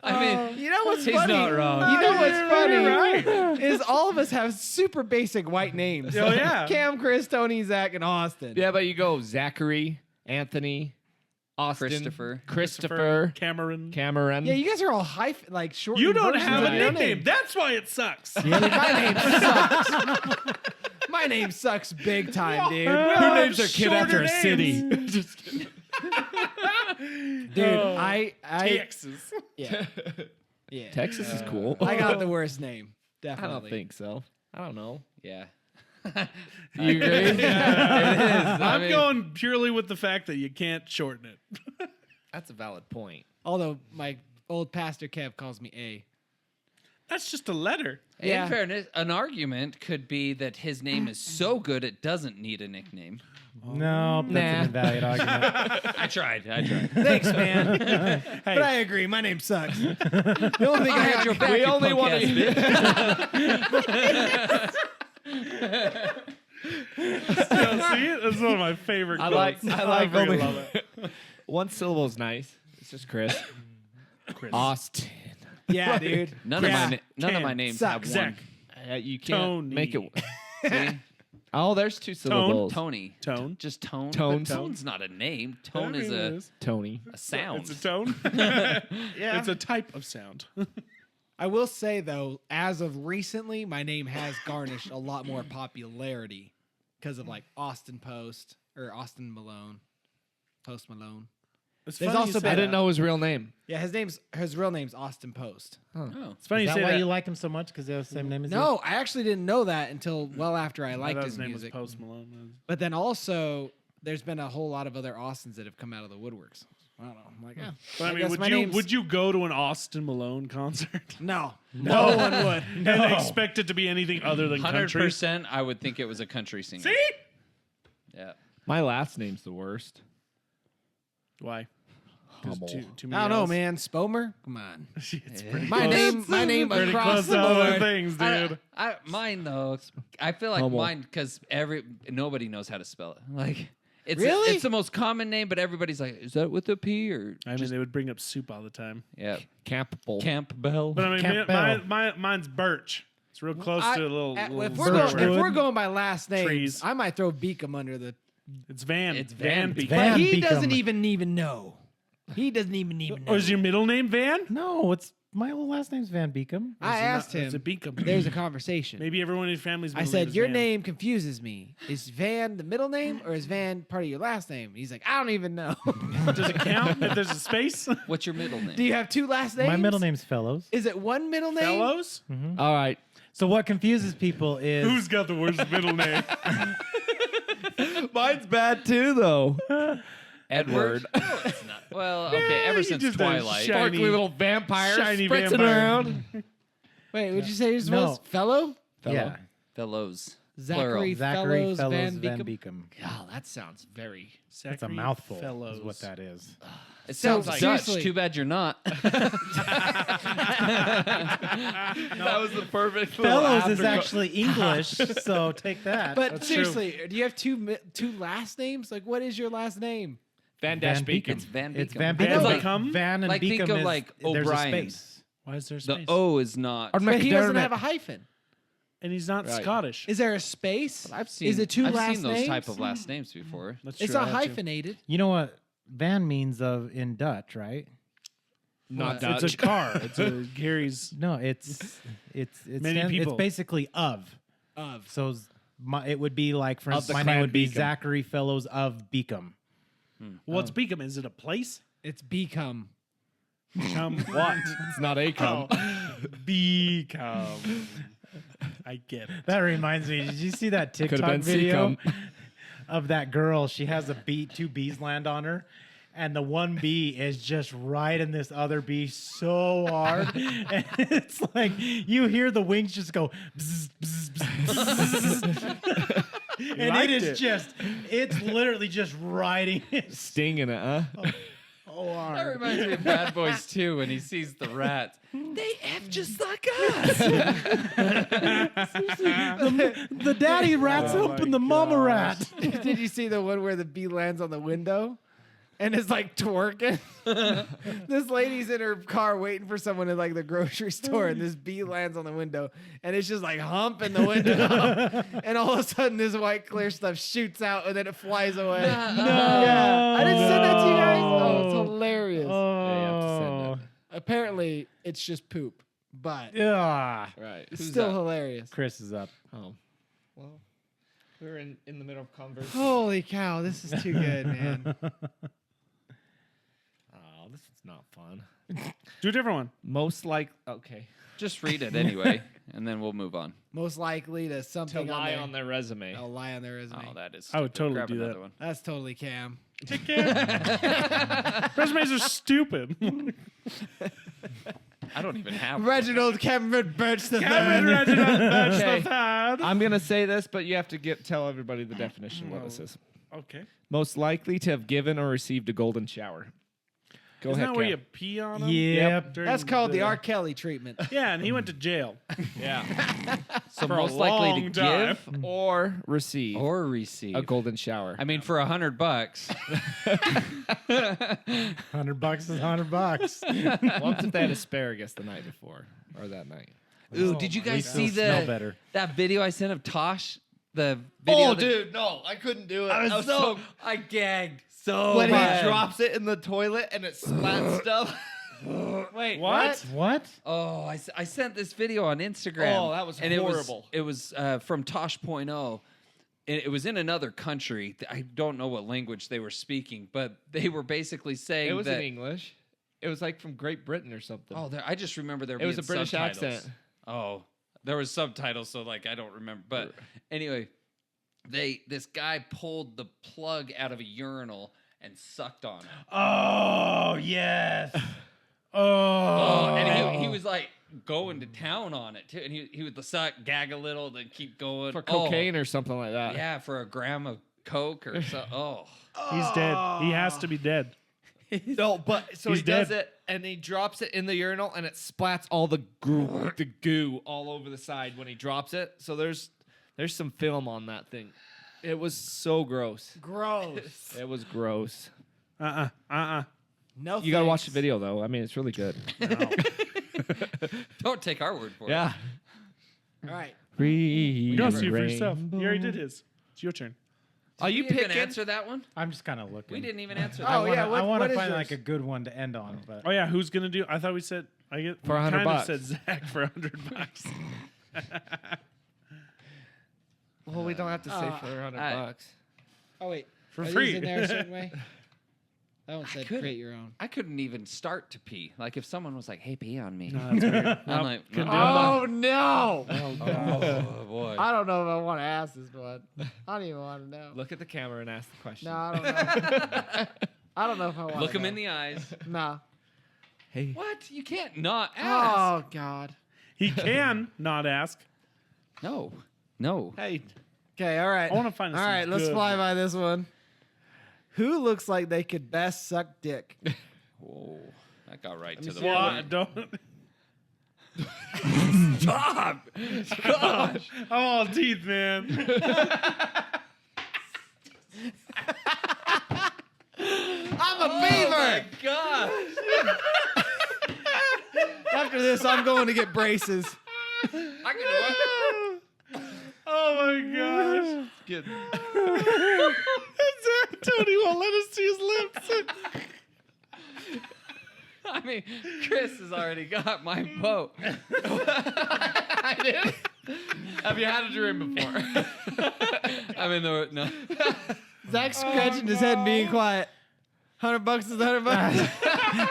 I mean, You know what's he's funny? not wrong. You know what's funny You're is all of us have super basic white names. Oh, yeah. Cam, Chris, Tony, Zach, and Austin. Yeah, but you go Zachary, Anthony, Austin, Christopher. Cameron. Cameron. Yeah, you guys are all like short. You don't versions have of a your nickname. name. That's why it sucks. My name sucks. My name sucks big time, dude. Who names their kid after a Shorter city? names. Just kidding. Dude, Oh, I Texas. yeah. Yeah. Texas is cool. I got the worst name. I Definitely. don't think so. I don't know. Yeah. You agree? It is. I I'm mean, going purely with the fact that you can't shorten it. That's a valid point. Although my old pastor Kev calls me A. That's just a letter. Yeah. In fairness, an argument could be that his name is so good it doesn't need a nickname. No, that's an invalid argument. I tried. Thanks, man. But I agree. My name sucks. The only thing I had got your back. We you only punk want ass to. See it? That's one of my favorite I quotes. like freaking only love it. one syllable is nice. It's just Chris. Austin. Yeah, dude. None of my names Suck. have one. Zach. You can't Tony. make it. See? Oh, there's two syllables. Tony. Tone. Just tone. Tone. But tone's not a name. Tone I is mean, it a is. Tony. sound. It's a tone. Yeah. It's a type of sound. I will say though, as of recently, my name has garnished a lot more popularity because of like Austin Post or Austin Malone, Post Malone. It's There's funny also you say been- I didn't that. know his real name. Yeah, his real name's Austin Post. Oh. It's funny Is you that say why that. you like him so much? Because they have the same name as you? No, I actually didn't know that until well after I I liked thought his his name music. was Post Malone. But then also, there's been a whole lot of other Austins that have come out of the woodworks. I don't know. I'm like, yeah. But I mean, guess my name's- would you go to an Austin Malone concert No, no one would. and expect it to be anything other than country? 100%, I would think it was a country singer. See? Yeah. My last name's the worst. Why? 'Cause Hummel. Too I many don't know, L's? man. Spomer, come on. It's pretty My close. name Pretty across close the to other board. things, dude. Mine though, I feel like Hummel. mine because nobody knows how to spell it. Like it's Really? it's the most common name, but everybody's like, is that with a P or I mean, they would bring up soup all the time. yeah, Campbell. Campbell. But I mean, Campbell. mine's Birch. It's real close I- to a little. If little we're, Birchwood. going, if we're going by last names, Trees. I might throw Beacom under the. It's Van. It's Van Van. Beacom. Van But he Beacom. doesn't even know. He doesn't even know. Or is your middle name Van? No, it's my whole last name's Van Beacom. I asked It's a him. Beacom. There's a conversation. Maybe everyone in your family's. I middle said, name is your Van. name confuses me. Is Van the middle name or is Van part of your last name? He's like, I don't even know. Does it count if there's a space? What's your middle name? Do you have two last names? My middle name's Fellows. Is it one middle name? Fellows? All right. So what confuses people is Who's got the worst middle name? Mine's bad too, though. Edward. No, it's not. Well, okay. Ever you since just a Twilight. shiny- Sparkly little vampire Shiny spritzing vampire. around. Wait, would you say yours No. was Fellow? yeah, Fellows. Zachary Zachary Fellows Fellows Van Van Beacom? Beacom. Oh, that sounds very. It's a Zachary mouthful. Fellows. Is what that is. It So, sounds like seriously- Dutch. Too bad you're not. That was the perfect. Fellows is actually English, so take that. But That's seriously, do you have two last names? Like, what is your last name? Van Dash Van Beacom. It's Van Beacom. It's Van I know, Beacom. like- but Van and like, think Beacom of, is like, there's a O'Brien. space. Why is there a The space? O is not. Or But he doesn't McDermott. have a hyphen. And he's not Right. Scottish. Is there a space? I've seen. Is it two I've last seen those names? type of last names before. That's It's true, not I have to. hyphenated. You know what van means of in Dutch, right? Not It's Dutch. a car. It's a Gary's. No, it's Many people. It's basically of. Of. So it would be like, for Of instance, the my name clan would be Beacom. Zachary Fellows of Beacom. What's Beacom? Is it a place? It's Beacom. Become what? It's not a cum. Become. I get it. That reminds me. Did you see that Could've TikTok been video Seacom. of that girl? She has two bees land on her, and the one bee is just riding this other bee so hard, and it's like you hear the wings just go, bzz, bzz, bzz, bzz. And liked it is it. just, it's literally just riding it Stinging it, huh? so That hard. reminds me of Bad Boys 2 when he sees the rats. They F just like us. The daddy rat's Oh helping my the mama gosh. rat. Did you see the one where the bee lands on the window and is like twerking? This lady's in her car waiting for someone in like the grocery store, and this bee lands on the window, and it's just like humping the window, and all of a sudden this white clear stuff shoots out, and then it flies away. Yeah, I didn't send that to you guys. Oh, it's hilarious. Yeah, you have to send it. Apparently, it's just poop, but Yeah. Right. it's Who's still that? hilarious. Chris is up. Oh. Well, we're in the middle of conversation. Holy cow, this is too good, man. Oh, this is not fun. Do a different one. Most like okay. Just read it anyway, and then we'll move on. Most likely to To something lie on on their resume. their, lie on their resume. Oh, that is. I would stupid. totally Grab do that. another one. That's totally Cam. Resumes are stupid. I don't even have. one. Reginald Cameron Birch the Cameron third. Reginald Birch Okay. the Third. I'm gonna say this, but you have to tell everybody the definition of what this is. Okay. Most likely to have given or received a golden shower. Go Isn't ahead, that where Cam. you pee on him? Yep. During That's called the R. Kelly treatment. Yeah, and he went to jail. Yeah. So For a most likely long to time. give Or receive or receive a golden shower. I mean, for $100. $100 is $100. What if they had asparagus the night before or that night? Ooh, did you guys see smell better. that video I sent of Tosh? The video. no, I couldn't do it. I was so I gagged so when bad. he drops it in the toilet and it splats stuff. Wait, What? What? Oh, I sent this video on Instagram. Oh, that was and horrible. It was from Tosh.0. it was in another country. I don't know what language they were speaking, but they were basically saying It was that. in English. It was like from Great Britain or something. Oh, I just remember there. It was being a British subtitles. accent. Oh, there was subtitles, so like I don't remember. But anyway, this guy pulled the plug out of a urinal and sucked on it. Oh yes. And he was like going to town on it too, and he would suck, gag a little, then keep going For cocaine or something like that. Yeah, for a gram of coke or so. Oh, He's dead. He has to be dead. No, but so He's he does dead. it and he drops it in the urinal and it splats all the goo all over the side when he drops it. So there's some film on that thing. It was so gross. Gross. It was gross. No. You gotta watch the video though. I mean, it's really good. don't take our word for Yeah. All right. You gotta see it for yourself. You already did his. It's your turn. Are it. you You even picking? answer that one? I'm just kind of looking. We didn't even answer I that. Oh, wanna, yeah, I want what to is find yours? like a good one to end on, but Oh yeah, who's gonna do? I thought we said For we $100 kind bucks. of said Zach for $100. Well, we don't have to say for $100 bucks. Oh wait. For Are free. these in there a certain way? That one said couldn't. create your own. I couldn't even start to pee. Like if someone was like, "Hey, pee on me," No, that's weird. I'm Nope, like, couldn't no. do it. Oh no! Oh boy. I don't know if I want to ask this one. I don't even want to know. Look at the camera and ask the question. No, I don't know. I don't know if I want. Look him in the eyes. No. Hey. What? You can't not ask. Oh God. He can not ask. No. No. Hey. Okay. All right. I want to find. All right. Let's fly by this one. Who looks like they could best suck dick? Whoa. That got right to the What? point. Don't. Stop. Gosh. I'm all teeth, man. I'm a beaver. God. After this, I'm going to get braces. I can do it. Oh my gosh. Good. Tony won't let us see his lips. I mean, Chris has already got my vote. I did. Have you had a dream before? I'm in the no. Zach's scratching his head and being quiet. $100 is $100.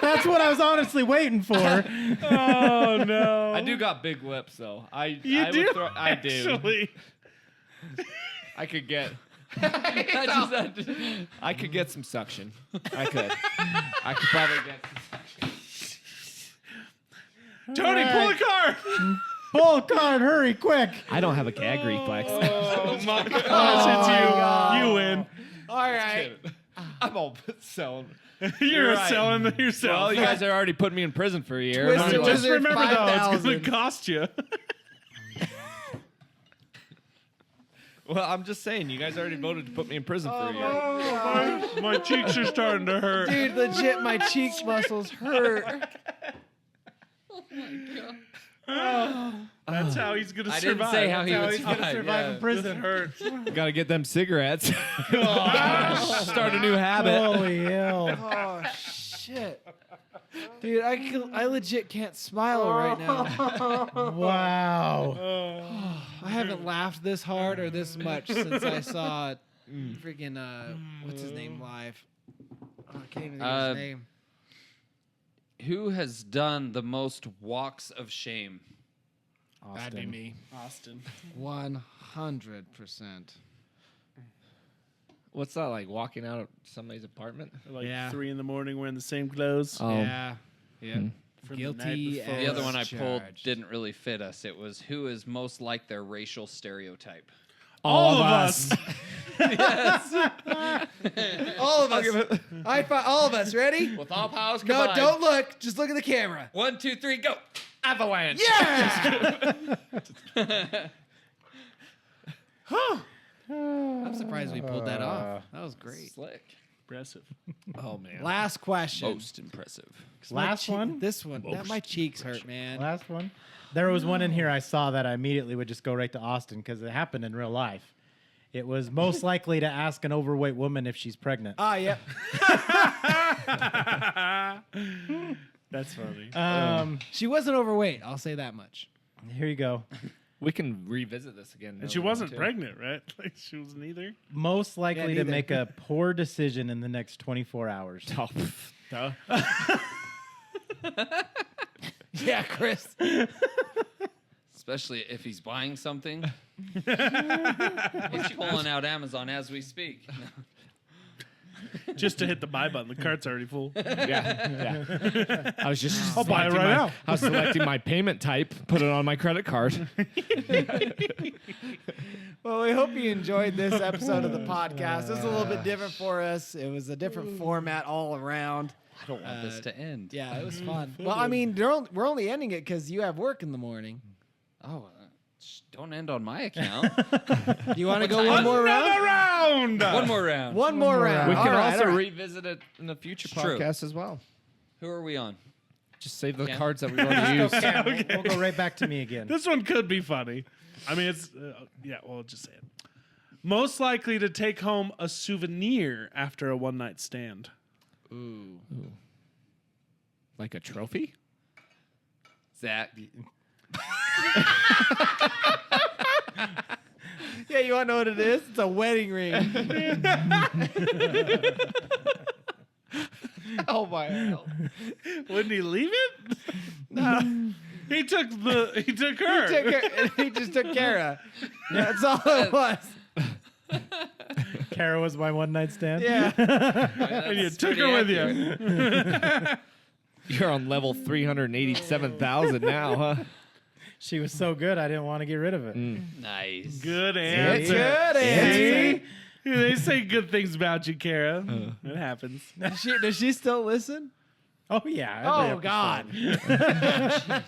that's what I was honestly waiting for. Oh no. I do got big lips though. I You do? I do. Actually. I could get. I just I could get some suction. I could. I could probably get some suction. Tony, pull a car. Bull card, hurry, quick. I don't have a gag reflex. Oh my gosh, it's you. God. You win. All right. I'm all selling. You're right. selling yourself. Well, you guys are already putting me in prison for a year. Twisted I mean, Might as just well- Wizard remember though, it's 5,000. going to cost you. Well, I'm just saying, you guys already voted to put me in prison for a year. My cheeks are starting to hurt. Dude, legit, my cheek muscles hurt. That's how he's going to I survive. didn't say how he That's would He's gonna survive. survive Yeah. in prison. hurts. Gotta get them cigarettes. Start a new habit. Holy hell. Oh shit. Dude, I legit can't smile right now. Wow. I haven't laughed this hard or this much since I saw freaking what's his name live. Oh, I can't even think of his name. Who has done the most walks of shame? That'd be me. Austin. 100%. What's that like? Walking out of somebody's apartment? Like Yeah. 3 a.m, wearing the same clothes. Yeah. Yeah. From the Guilty night before. as The other one I pulled charged. didn't really fit us. It was who is most like their racial stereotype. All of us. All of us. All of us. Ready? With all powers No, combined. don't look. Just look at the camera. 1, 2, 3, go! Avalanche. Yeah. I'm surprised we pulled that off. That was great. Slick. Impressive. Oh man. Last question. Most impressive. My Last one? This one. My cheeks hurt, man. Last one. There was one in here I saw that I immediately would just go right to Austin because it happened in real life. It was most likely to ask an overweight woman if she's pregnant. Ah, yep. That's funny. She wasn't overweight. I'll say that much. Here you go. We can revisit this again. And she wasn't pregnant, right? Like she wasn't either. Most likely to neither. make a poor decision in the next 24 hours. Oh, Duh. Yeah, Chris. Especially if he's buying something. He's pulling out Amazon as we speak. Just to hit the buy button. The cart's already full. yeah. I was just. I'll buy it selecting right my- now. I was selecting my payment type, put it on my credit card. Well, we hope you enjoyed this episode of the podcast. It was a little bit different for us. It was a different format all around. I don't want this to end. Yeah, it was fun. Well, I mean, we're only ending it because you have work in the morning. Oh, don't end on my account. Do you want to go one more round? Another round. One more round. One more round. We can All right, also all right. revisit it in a future True. podcast as well. Who are we on? Just save the Yeah. cards that we've already used. Cam, we'll go right back to me again. This one could be funny. I mean, it's yeah. Well, just say it. Most likely to take home a souvenir after a one-night stand. Ooh. Like a trophy? Zach. Yeah, you want to know what it is? It's a wedding ring. Oh my hell. Wouldn't he leave it? No. He took her. He just took Kara. That's all it was. Kara was my one night stand. Yeah. And you took her with you. You're on level 387,000 now, huh? She was so good, I didn't want to get rid of it. Nice. Good answer. Good answer. They say good things about you, Kara. It happens. Does she still listen? Oh, yeah. every Oh, episode.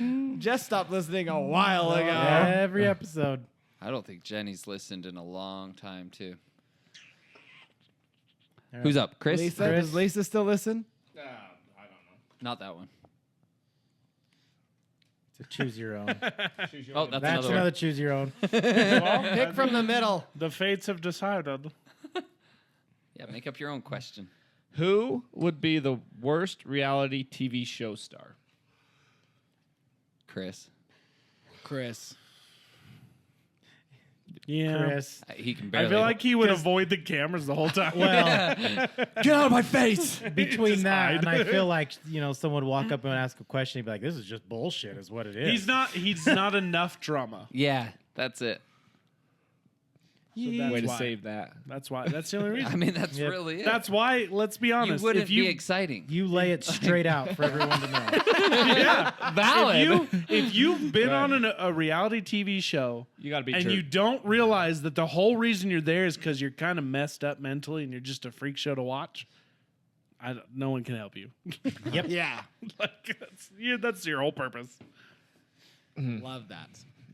God. Just stopped listening a while ago. Every episode. I don't think Jenny's listened in a long time, too. All right. Who's up? Chris? Lisa, Chris? does Lisa still listen? Not that one. To choose your own. Oh, that's That's another another one. choose your own. Pick from the middle. The fates have decided. Yeah, make up your own question. Who would be the worst reality TV show star? Chris. Chris. Yeah. Chris. He can I barely. feel like he would avoid the cameras the whole time. Well, Get out of my face! between Just that hide. and I feel like, someone would walk up and ask a question, he'd be like, this is just bullshit, is what it is. He's not enough drama. Yeah, that's it. So that's Way to why. save that. That's why. That's the only reason. I mean, that's Yep. really it. That's why. Let's be you honest. wouldn't if you be exciting. You lay it straight out for everyone to know. yeah, Valid. if you've been on a reality TV show You gotta be and true. you don't realize that the whole reason you're there is because you're kind of messed up mentally and you're just a freak show to watch, no one can help you. Yep. Yeah. Like, that's your whole purpose. Love that.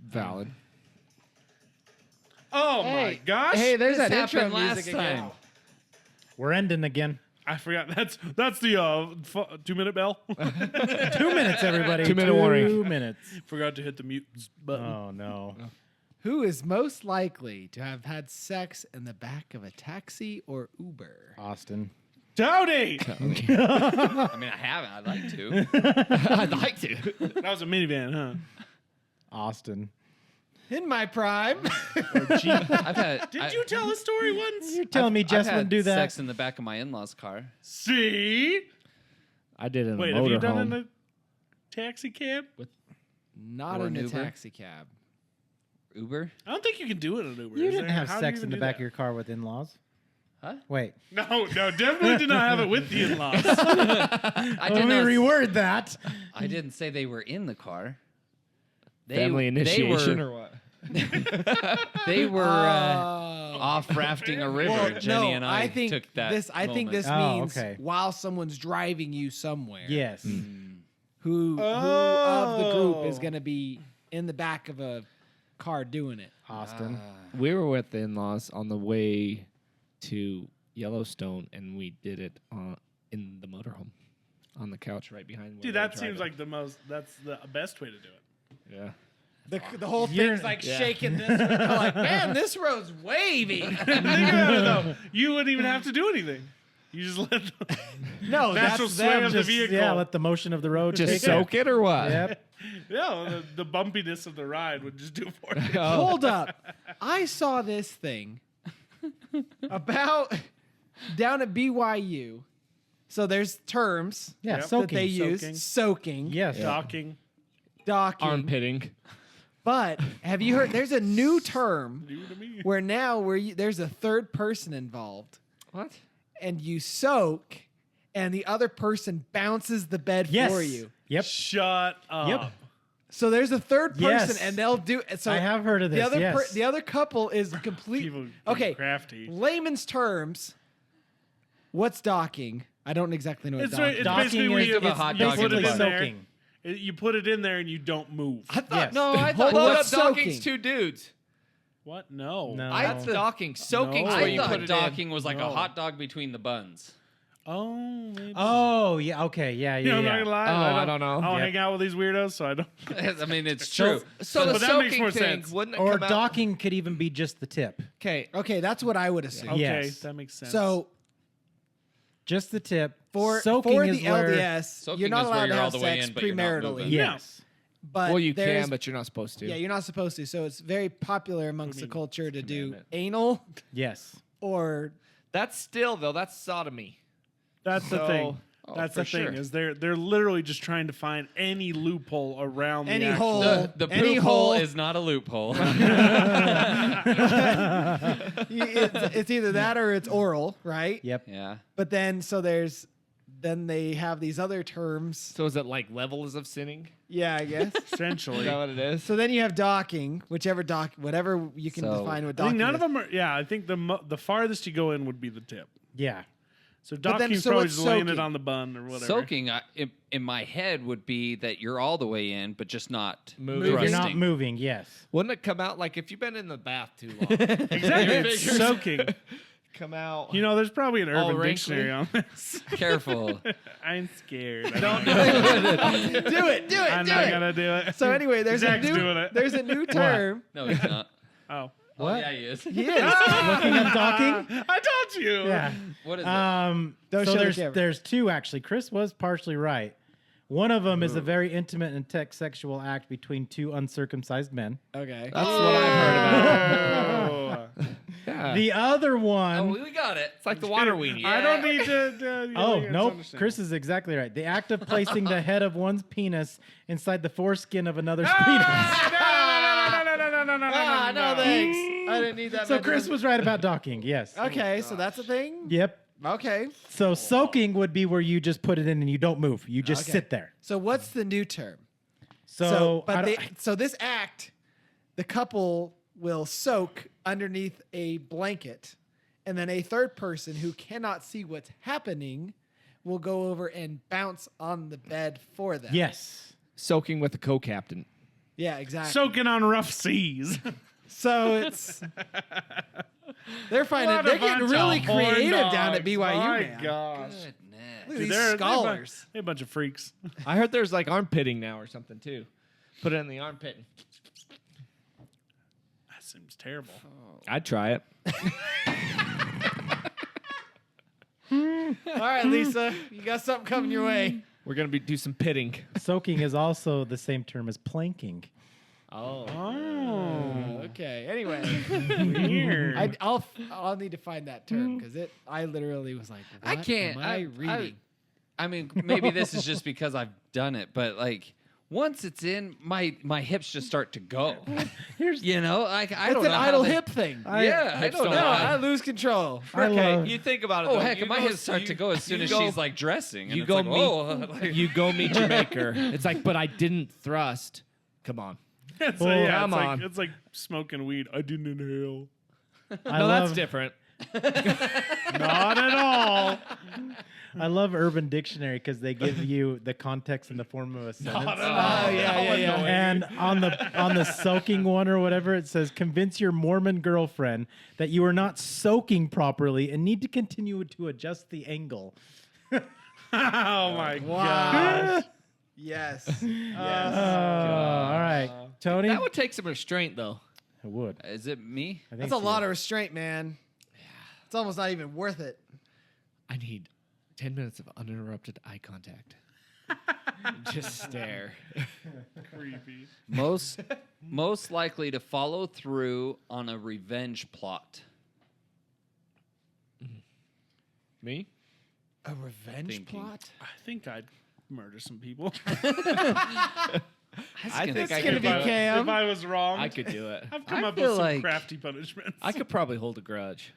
Valid. Oh my gosh! Hey, there's This that intro happened last music again. time. We're ending again. I forgot. That's the 2-minute bell. 2 minutes, everybody. 2 minute warning. 2 minutes. Forgot to hit the mute button. Oh, no. Who is most likely to have had sex in the back of a taxi or Uber? Austin. Tony! I mean, I haven't. I'd like to. I'd like to. That was a minivan, huh? Austin. In my prime. I've had. Did you tell a story once? You're telling me I've Jess had wouldn't do that? Sex in the back of my in-laws' car. See? I did it in Wait, a have you motorhome. done it in a taxi cab? Not Or in an a Uber? taxi cab. Uber? I don't think you can do it in an Uber. You Is didn't there? have How do you sex even in the do back that? of your car with in-laws? Huh? Wait. No, definitely did not have it with the in-laws. I Let did me not. reword that. I didn't say they were in the car. Family initiation or what? They were off rafting a river. Well, Jenny no, and I think took that. this. I think this Oh, means okay. while someone's driving you somewhere. Yes. Who of the group is Oh. going to be in the back of a car doing it? Austin. We were with the in-laws on the way to Yellowstone, and we did it in the motorhome on the couch right behind. where Dude, they were that seems driving. like that's the best way to do it. Yeah. The whole You're- thing's like Yeah. shaking this way. They're like, man, this road's wavy. Think about it though. You wouldn't even have to do anything. You just let the No, natural that's sway them. of the Just, vehicle. yeah, let the motion of the road Just take soak it or what? Yep. Yeah, the bumpiness of the ride would just do it for you. Hold up. I saw this thing about down at BYU. So there's terms Yeah, Yep. that soaking. they use. Soaking. Soaking. Yes. Docking. Docking. Armpitting. But have you heard there's a new term New to me. where there's a third person involved What? and you soak and the other person bounces the bed Yes. for you. Yep. Shut up. Yep. So there's a third person Yes. and they'll do so I have heard of this. the other yes. the other couple is complete People get okay. crafty. Layman's terms. What's docking? I don't exactly know what It's, docking it's Docking basically is- where you, Think of a hot you dog put in it the in bun. there. Soaking. You put it in there and you don't move. I thought Yes. no, I Hold thought up, docking's soaking. two dudes. What? No. No. That's docking. Soaking's No. where I you thought put it docking was like No. a hot dog between the buns. Oh, maybe. Oh, yeah. Okay. Yeah. You know, Yeah. I'm not Yeah. gonna lie. Oh, I don't know. I don't Yep. hang out with these weirdos, so I don't. I mean, it's So- true. So the But that makes soaking more thing sense. wouldn't it Or come out? docking could even be just the tip. Okay. Okay, that's what I would assume. Okay, Yes. that makes sense. So Just the tip. for soaking for is the where, LDS, Soaking you're not is where allowed to you're all have the way sex in, but you're not premaritally. moving. Yes. But Well, you there's- can, but you're not supposed to. yeah, you're not supposed to. So it's very popular amongst the culture to do commandment. anal Yes. or That's still though. That's sodomy. that's the So- thing. Oh, That's for the thing sure. is they're literally just trying to find any loophole around Any the actual- hole. The Any poop hole hole. is not a loophole. it's either that or it's oral, right? Yep. yeah. But then then they have these other terms. So is it like levels of sinning? Yeah, I guess. essentially. Is that what it is? So then you have docking, whatever you can So- define what I think docking none is. of them are. Yeah, I think the farthest you go in would be the tip. Yeah. So then- docking's so probably what's just laying soaking? it on the bun or whatever. Soaking in my head would be that you're all the way in, but just not Moving. You're not thrusting. moving. Yes. Wouldn't it come out like if you've been in the bath too long? Exactly, it's Figures. soaking. come out. You know, there's probably an All urban wrinkly. dictionary on this. Careful. I'm scared. Don't do it, do I'm it, do not it. gonna do it. So anyway, there's Zach's doing a it. new term. No, he's not. Oh, Oh, What? yeah, he is. He is. Looking up docking. I told you. Yeah. What is it? Don't so show the there's camera. there's two actually. Chris was partially right. One of them is a very intimate and sexual act between two uncircumcised men. Okay. That's what I've heard about. Oh. Yeah. The other Oh, one we got it. It's like the water weenie. I don't need to. Oh, it's nope. understandable. Chris is exactly right. The act of placing the head of one's penis inside the foreskin of another's penis. Ah, no thanks. I didn't need that. So Chris was right about docking. Yes. Okay, so that's a thing. Yep. Okay. So soaking would be where you just put it in and you don't move. You just Okay. sit there. So what's the new term? So, I but don't- so this act, the couple will soak underneath a blanket, and then a third person who cannot see what's happening will go over and bounce on the bed for them. yes. Soaking with the co-captain. Yeah, exactly. Soaking on rough seas. So it's they're What a getting bunch really of horn creative dogs. down at BYU. My man. gosh. Look at Goodness. these They're scholars. a bunch of freaks. I heard there's like armpitting now or something too. Put it in the armpit. That seems terrible. I'd try it. All right, Lisa, you got something coming your way. We're gonna do some pitting. Soaking is also the same term as planking. Oh. Oh, Okay. Anyway, weird. I'll need to find that term because I literally was like, I what can't. am I reading? I mean, maybe this is just because I've done it, but like once it's in, my hips just start to go. You know, like I It's don't an know how idle they- hip thing. Yeah, I don't No, know. I lose control. I Okay, love- you think about it. Oh though. heck, You my go- hips start to go as soon you as go- she's like dressing. And You it's go like, meet. whoa. Like, You go meet your maker. It's like, but I didn't thrust. Come on. It's, Well, yeah, come it's like, on. it's like smoking weed. I didn't inhale. I No, love, that's different. Not at all. I love Urban Dictionary because they give you the context in the form of a sentence. yeah. And on the soaking one or whatever, it says, convince your Mormon girlfriend that you are not soaking properly and need to continue to adjust the angle. Oh my god. Wow. Yes. All right. Tony? That would take some restraint, though. It would. is it me? I think That's a so. lot of restraint, man. It's almost not even worth it. I need 10 minutes of uninterrupted eye contact. Just stare. Creepy. Most likely to follow through on a revenge plot. Me? A revenge Thinking. plot? I think I'd murder some people. I think It's I gonna could be do it. Cam. If I was wrong, I could do it. I've come I up feel with some like- crafty punishments. I could probably hold a grudge.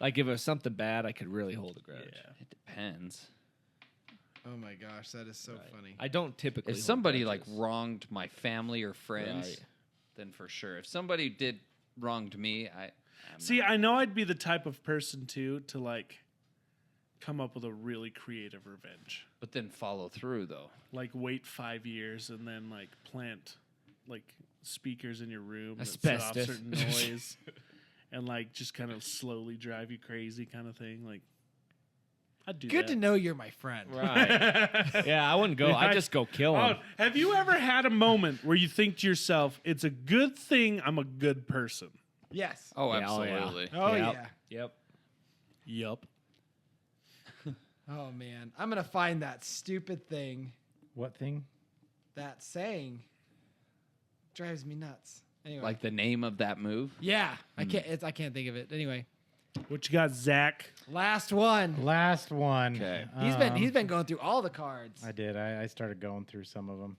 Like if it was something bad, I could really hold a grudge. Yeah. It depends. Oh my gosh, that is so funny. I don't typically. If hold somebody like grudges. wronged my family or friends, Right. then for sure. If somebody did wronged me, I'm See, not- I know I'd be the type of person too to like come up with a really creative revenge. but then follow through though. Like wait 5 years and then like plant like speakers in your room that Asbestos. set off certain noise and like just kind of slowly drive you crazy kind of thing. Like I'd do Good that. to know you're my friend. Right. Yeah, I wouldn't go. Yeah, I'd just go kill him. Oh, have you ever had a moment where you think to yourself, it's a good thing I'm a good person? Yes. Oh, Yeah, oh, yeah. absolutely. Oh Yep. yeah. Yep. Yup. Oh man, I'm gonna find that stupid thing. What thing? That saying drives me nuts. Anyway. Like the name of that move. yeah, I can't. I can't think of it. Anyway, What you got, Zach? last one. Last one. Okay. He's been going through all the cards. I did. I started going through some of them.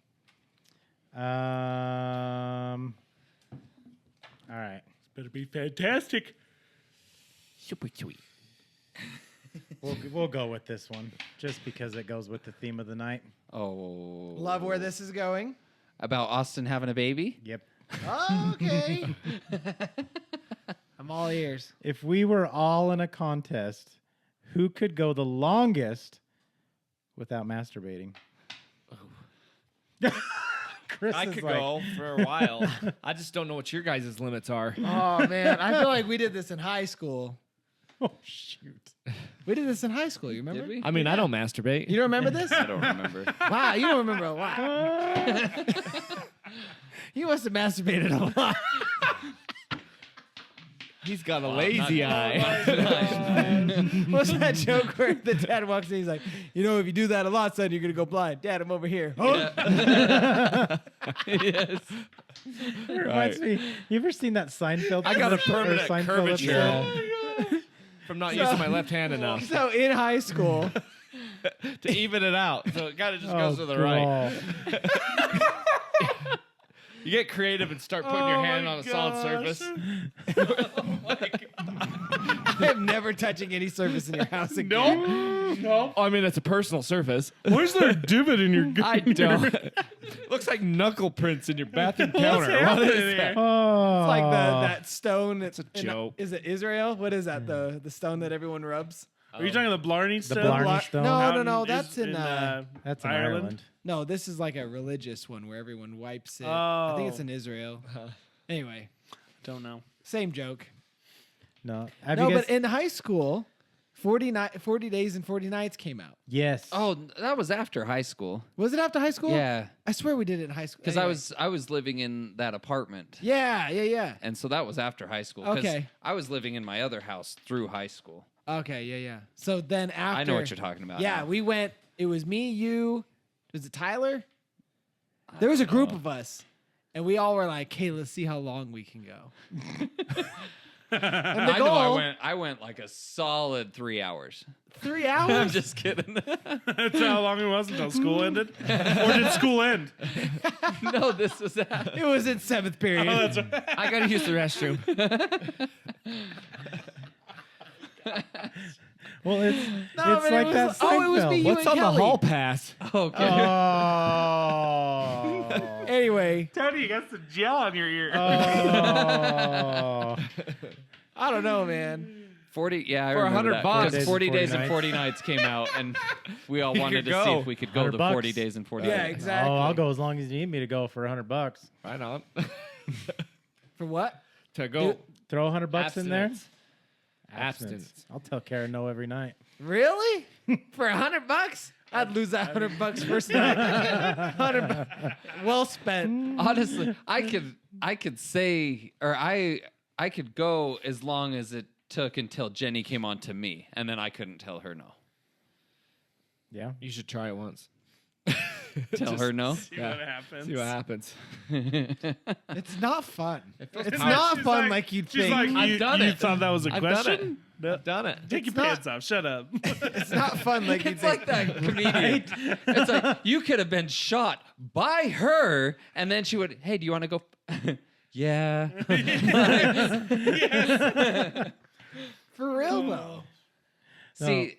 All right. Better be fantastic. Super sweet. We'll go with this one just because it goes with the theme of the night. Oh. Love where this is going. About Austin having a baby? Yep. Okay. I'm all ears. If we were all in a contest, who could go the longest without masturbating? Chris I is could like, go for a while. I just don't know what your guys' limits are. Oh man, I feel like we did this in high school. Oh shoot! We did this in high school. You remember? Did we? I mean, I don't masturbate. You don't remember this? I don't remember. Wow, you don't remember a lot. You must have masturbated a lot. He's got a lazy eye. What's that joke where the dad walks in? He's like, you know, if you do that a lot, son, you're gonna go blind. Dad, I'm over here. Yes. It reminds me. You ever seen that Seinfeld? I got a commercial- or permanent Seinfeld curvature. episode? From not using my left hand enough So in high school, to even it out. So it kind of just goes to the Oh, right. God. You get creative and start putting your hand on a solid surface. I'm never touching any surface in your house again. No. Oh, I mean, it's a personal surface. Where's there a divot in your gun? I don't. Looks like knuckle prints in your bathroom counter. What happening is here? that? Oh, It's like that stone. It's a joke. Is it Israel? What is that? The stone that everyone rubs? Are you talking the Blarney the stone? Blarney Blar- Stone. No, Out in that's in, That's in Ireland. No, this is like a religious one where everyone wipes it. I think it's in Israel. Anyway, Don't know. same joke. No, have No, you guys? but in high school, 40 Days and 40 Nights came out. Yes. Oh, that was after high school. Was it after high school? Yeah, I swear we did it in high school. because Anyway. I was living in that apartment. Yeah. And so that was after high school. 'cause Okay. I was living in my other house through high school. Okay, yeah. So then after. I know what you're talking about. Yeah, now. we went. It was me, you. Was it Tyler? There was a group of us, and we all were like, "Hey, let's see how long we can go." And the I goal, know I went like a solid 3 hours. 3 I'm hours. just kidding. That's how long it was until school ended? Or did school end? No, this was after. It was in 7th period. Oh, that's right. I gotta use the restroom. Well, it's No, it's but like it that was, it was me, Seinfeld. you, What's and on the Kelly. hall pass? Okay. Oh. Anyway, Tony, you got some gel on your ear. Oh. I don't know, man. 40, yeah, I For remember 100 that. bucks. 'Cause 40 days and 40 40 nights came out, and we all You wanted could to see go. if we could go the 100 40 bucks. days and 40 Yeah, nights. exactly. Oh, I'll go as long as you need me to go for $100. Right on. For what? To go. Throw $100 in there. Abstinence. Abstinence. I'll tell Karen no every night. Really? For $100? I'd lose that $100 first night. 100 well spent. Honestly, I could say, or I could go as long as it took until Jenny came on to me, and then I couldn't tell her no. Yeah. You should try it once. Tell her no. See what happens. See what happens. It's not fun. It's Like, not she's fun like you'd she's think. like, I've you, done you it. thought that was a I've done it. question? No. I've done it. Take your It's not- pants off. Shut up. It's not fun like you'd It's think. like that comedian. It's like you could have been shot by her, and then she would, hey, do you want to go? Yeah. For real though. See,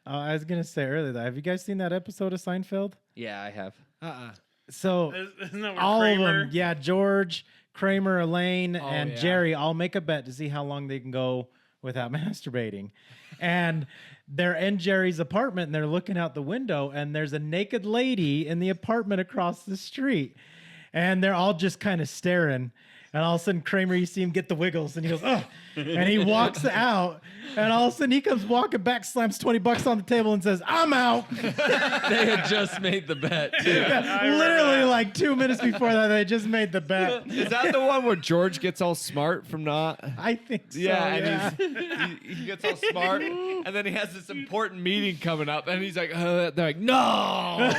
I was gonna say earlier that have you guys seen that episode of Seinfeld? yeah, I have. So Isn't that where all Kramer? of them, yeah, George, Kramer, Elaine, and yeah. Jerry all make a bet to see how long they can go without masturbating. And they're in Jerry's apartment and they're looking out the window and there's a naked lady in the apartment across the street. And they're all just kind of staring. And all of a sudden, Kramer, you see him get the wiggles, and he goes, "Oh!" And he walks out. And all of a sudden, he comes walking back, slams $20 on the table, and says, "I'm out." They had just made the bet, too. Literally, like 2 minutes before that, they just made the bet. Is that the one where George gets all smart from not? I think so. Yeah, Yeah, and he gets all smart, and then he has this important meeting coming up, and he's like, they're like, no.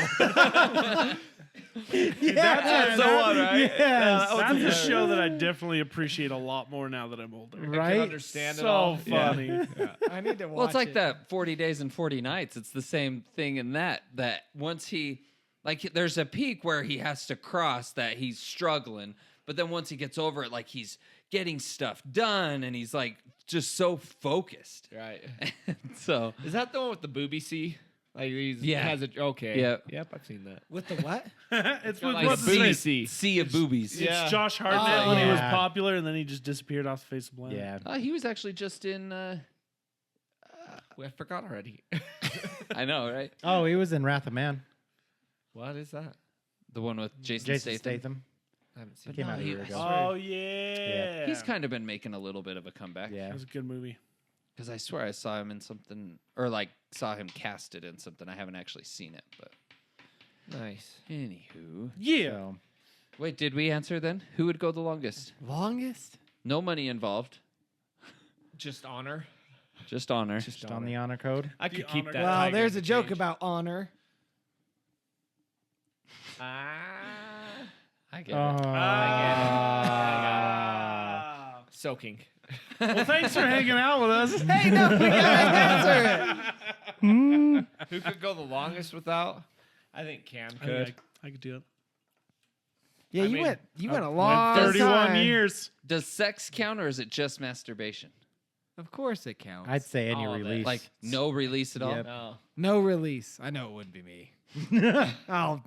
That's the one, right? Yes. That's a show that I definitely appreciate a lot more now that I'm older. I can Right? understand it So all. funny. I need to watch Well, it's like it. that 40 Days and 40 Nights. It's the same thing in that once he, like, there's a peak where he has to cross that he's struggling, but then once he gets over it, like, he's getting stuff done and he's, like, just so focused. Right. So, Is that the one with the booby sea? Like he's Yeah. has a okay. Yeah. Yep, I've seen that. With the what? It's with Like what's the his booby name? sea. sea of boobies. Yeah. It's Josh Hartnett when he was yeah. popular, and then he just disappeared off the face of the planet. Yeah. He was actually just in, I forgot already. I know, right? Oh, he was in Wrath of Man. What is that? The one with Jason Jason Statham. Statham. I haven't seen Came no, out a he- year ago. Oh yeah. He's kind of been making a little bit of a comeback. Yeah. That was a good movie. Because I swear I saw him in something, or like saw him casted in something. I haven't actually seen it, but Nice. anywho. Yeah. So, Wait, did we answer then? Who would go the longest? Longest? No money involved, Just honor. just honor. just on the honor code. I The could keep honor that. guy. Well, tiger there's in a the joke cage. about honor. I get it. Ah. Soaking. Well, thanks for hanging out with us. Hey, no, we gotta answer it. Who could go the longest without? I think Cam I could. think I could do it. Yeah, I you mean, went a Went long 31 time. years. Does sex count, or is it just masturbation? Of course it counts. I'd say any All of it. release. Like no release at all? Yep. No. No release. I know it wouldn't be me. I'd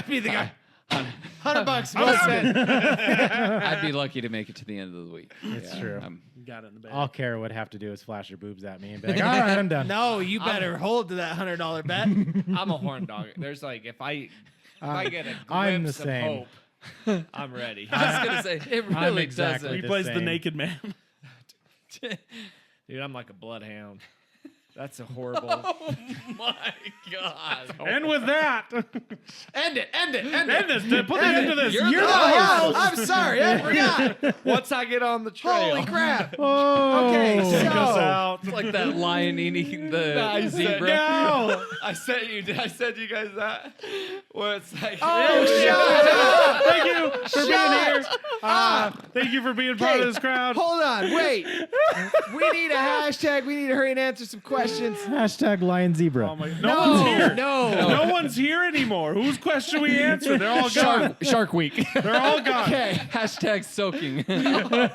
be the guy. $100 well spent. I'd be lucky to make it to the end of the week. It's true. Got it in the bag. All Kara would have to do is flash her boobs at me and be like, "All right, I'm done." No, you better hold to that $100 bet. I'm a horn dog. There's like if I get a glimpse I'm the of same. hope, I'm ready. I was gonna say it really exactly he doesn't. the plays the same. naked man. Dude, I'm like a bloodhound. That's a horrible. Oh my god! And with that, End it. end this. Put the end to this. You're You're the the host. host. I'm sorry. I forgot. Once I get on the trail. Holy crap. Oh, Okay, Take us so out. It's like that lion eating the I said- zebra. No. I sent you. Did I send you guys that? Where it's like. Oh, shut up. Thank you for being here. Thank you for being part of this crowd. Hold on. Wait. We need a hashtag. We need to hurry and answer some questions. Hashtag lion zebra. Oh my, no one's here. No. No one's here anymore. Whose question we answer? They're all gone. Shark Week. They're all gone. Okay. Hashtag soaking. There you go.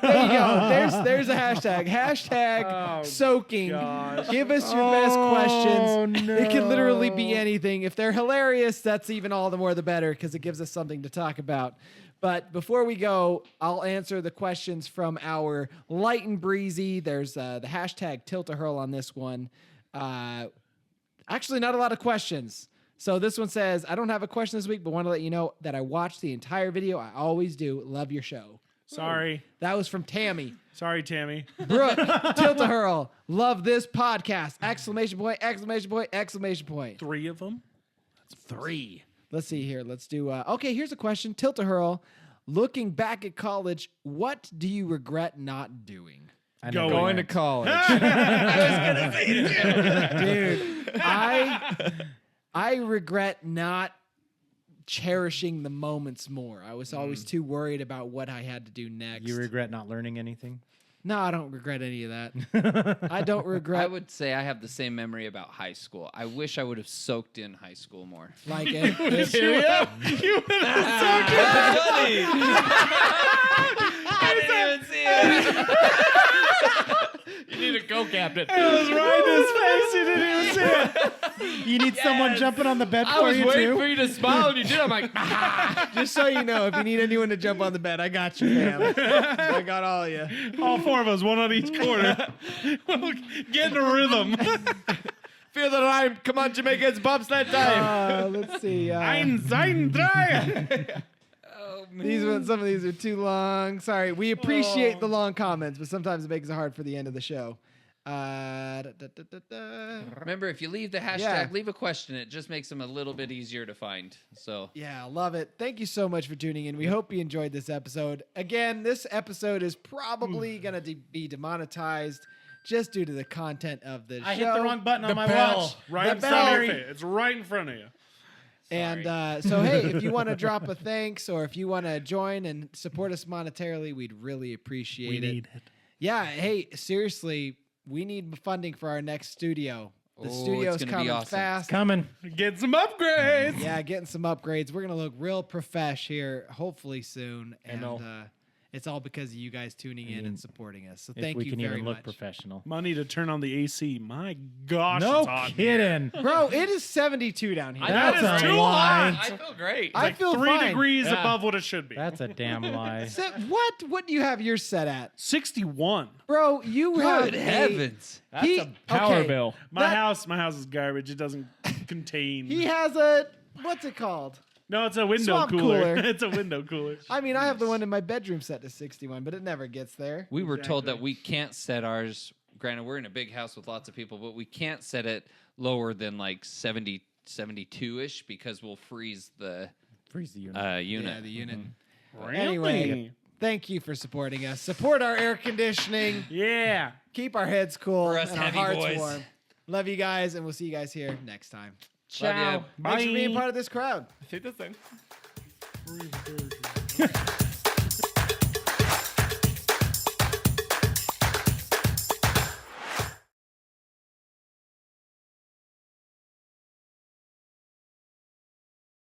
There's a hashtag. Hashtag Oh, soaking. gosh. Give us your best questions. no. It can literally be anything. If they're hilarious, that's even all the more the better because it gives us something to talk about. But before we go, I'll answer the questions from our light and breezy. There's the hashtag tilt-a-hurl on this one. Actually, not a lot of questions. So this one says, I don't have a question this week, but want to let you know that I watched the entire video. I always do. Love your show. Sorry. That was from Tammy. Sorry, Tammy. Brooke, tilt-a-hurl. Love this podcast. Exclamation point, exclamation point, exclamation point. 3 of them. 3. Let's see here. Let's do. Okay, here's a question. Tilt-a-hurl. Looking back at college, what do you regret not doing? I Go never Going to went. college. Dude, I regret not cherishing the moments more. I was always too worried about what I had to do next. You regret not learning anything? No, I don't regret any of that. I don't regret I would say I have the same memory about high school. I wish I would have soaked in high school more. like You would have Funny. I didn't even see it. You need a co-captain. It was right in his face. You didn't even see it. You need someone jumping on the bed I for was you waiting too? for you to smile, and you did. I'm like, just so you know, if you need anyone to jump on the bed, I got you, fam. I got all of you. All four of us, one on each corner. Get in a rhythm. feel the rhyme. Come on, Jamaica, it's bobsled time. Let's see. Ein, drei. Some of these are too long. Sorry, we appreciate the long comments, but sometimes it makes it hard for the end of the show. Remember, if you leave the hashtag, Yeah. leave a question. It just makes them a little bit easier to find. So Yeah, love it. Thank you so much for tuning in. We hope you enjoyed this episode. Again, this episode is probably going to be demonetized just due to the content of the show. I hit the wrong button on my bell. watch. Right The in front of bell. your face. It's right in front of you. And so, hey, if you want to drop a thanks or if you want to join and support us monetarily, we'd really appreciate it. Yeah, hey, seriously, we need funding for our next studio. The Oh, studio's it's gonna be coming awesome. fast. Coming. Get some upgrades. Yeah, getting some upgrades. We're going to look real profesh here, hopefully soon. And know. it's all because of you guys tuning in and supporting us. So If thank we you can very even look much. professional. Money to turn on the AC. My gosh, No it's hot. kidding. Bro, it is 72 down here. That's That is a too lie. I feel great. I feel 3 fine. degrees Yeah. above what it should be. That's a damn lie. What? What do you have yours set at? 61. Bro, you have good a- heavens. That's He- a power okay. bill. My That- house is garbage. It doesn't contain. He has a, what's it called? No, it's a window Swamp cooler. cooler. It's a window cooler. I mean, I have the one in my bedroom set to 61, but it never gets there. We were told Exactly. that we can't set ours. Granted, we're in a big house with lots of people, but we can't set it lower than like 70, 72-ish because we'll freeze the Freeze the unit. unit. Yeah, the unit. Really? Anyway, thank you for supporting us. Support our air conditioning. Yeah. Keep our heads cool For us and our heavy hearts boys. warm. Love you guys, and we'll see you guys here next time. Love ya. Thanks for being Bye. part of this crowd. Say the thing.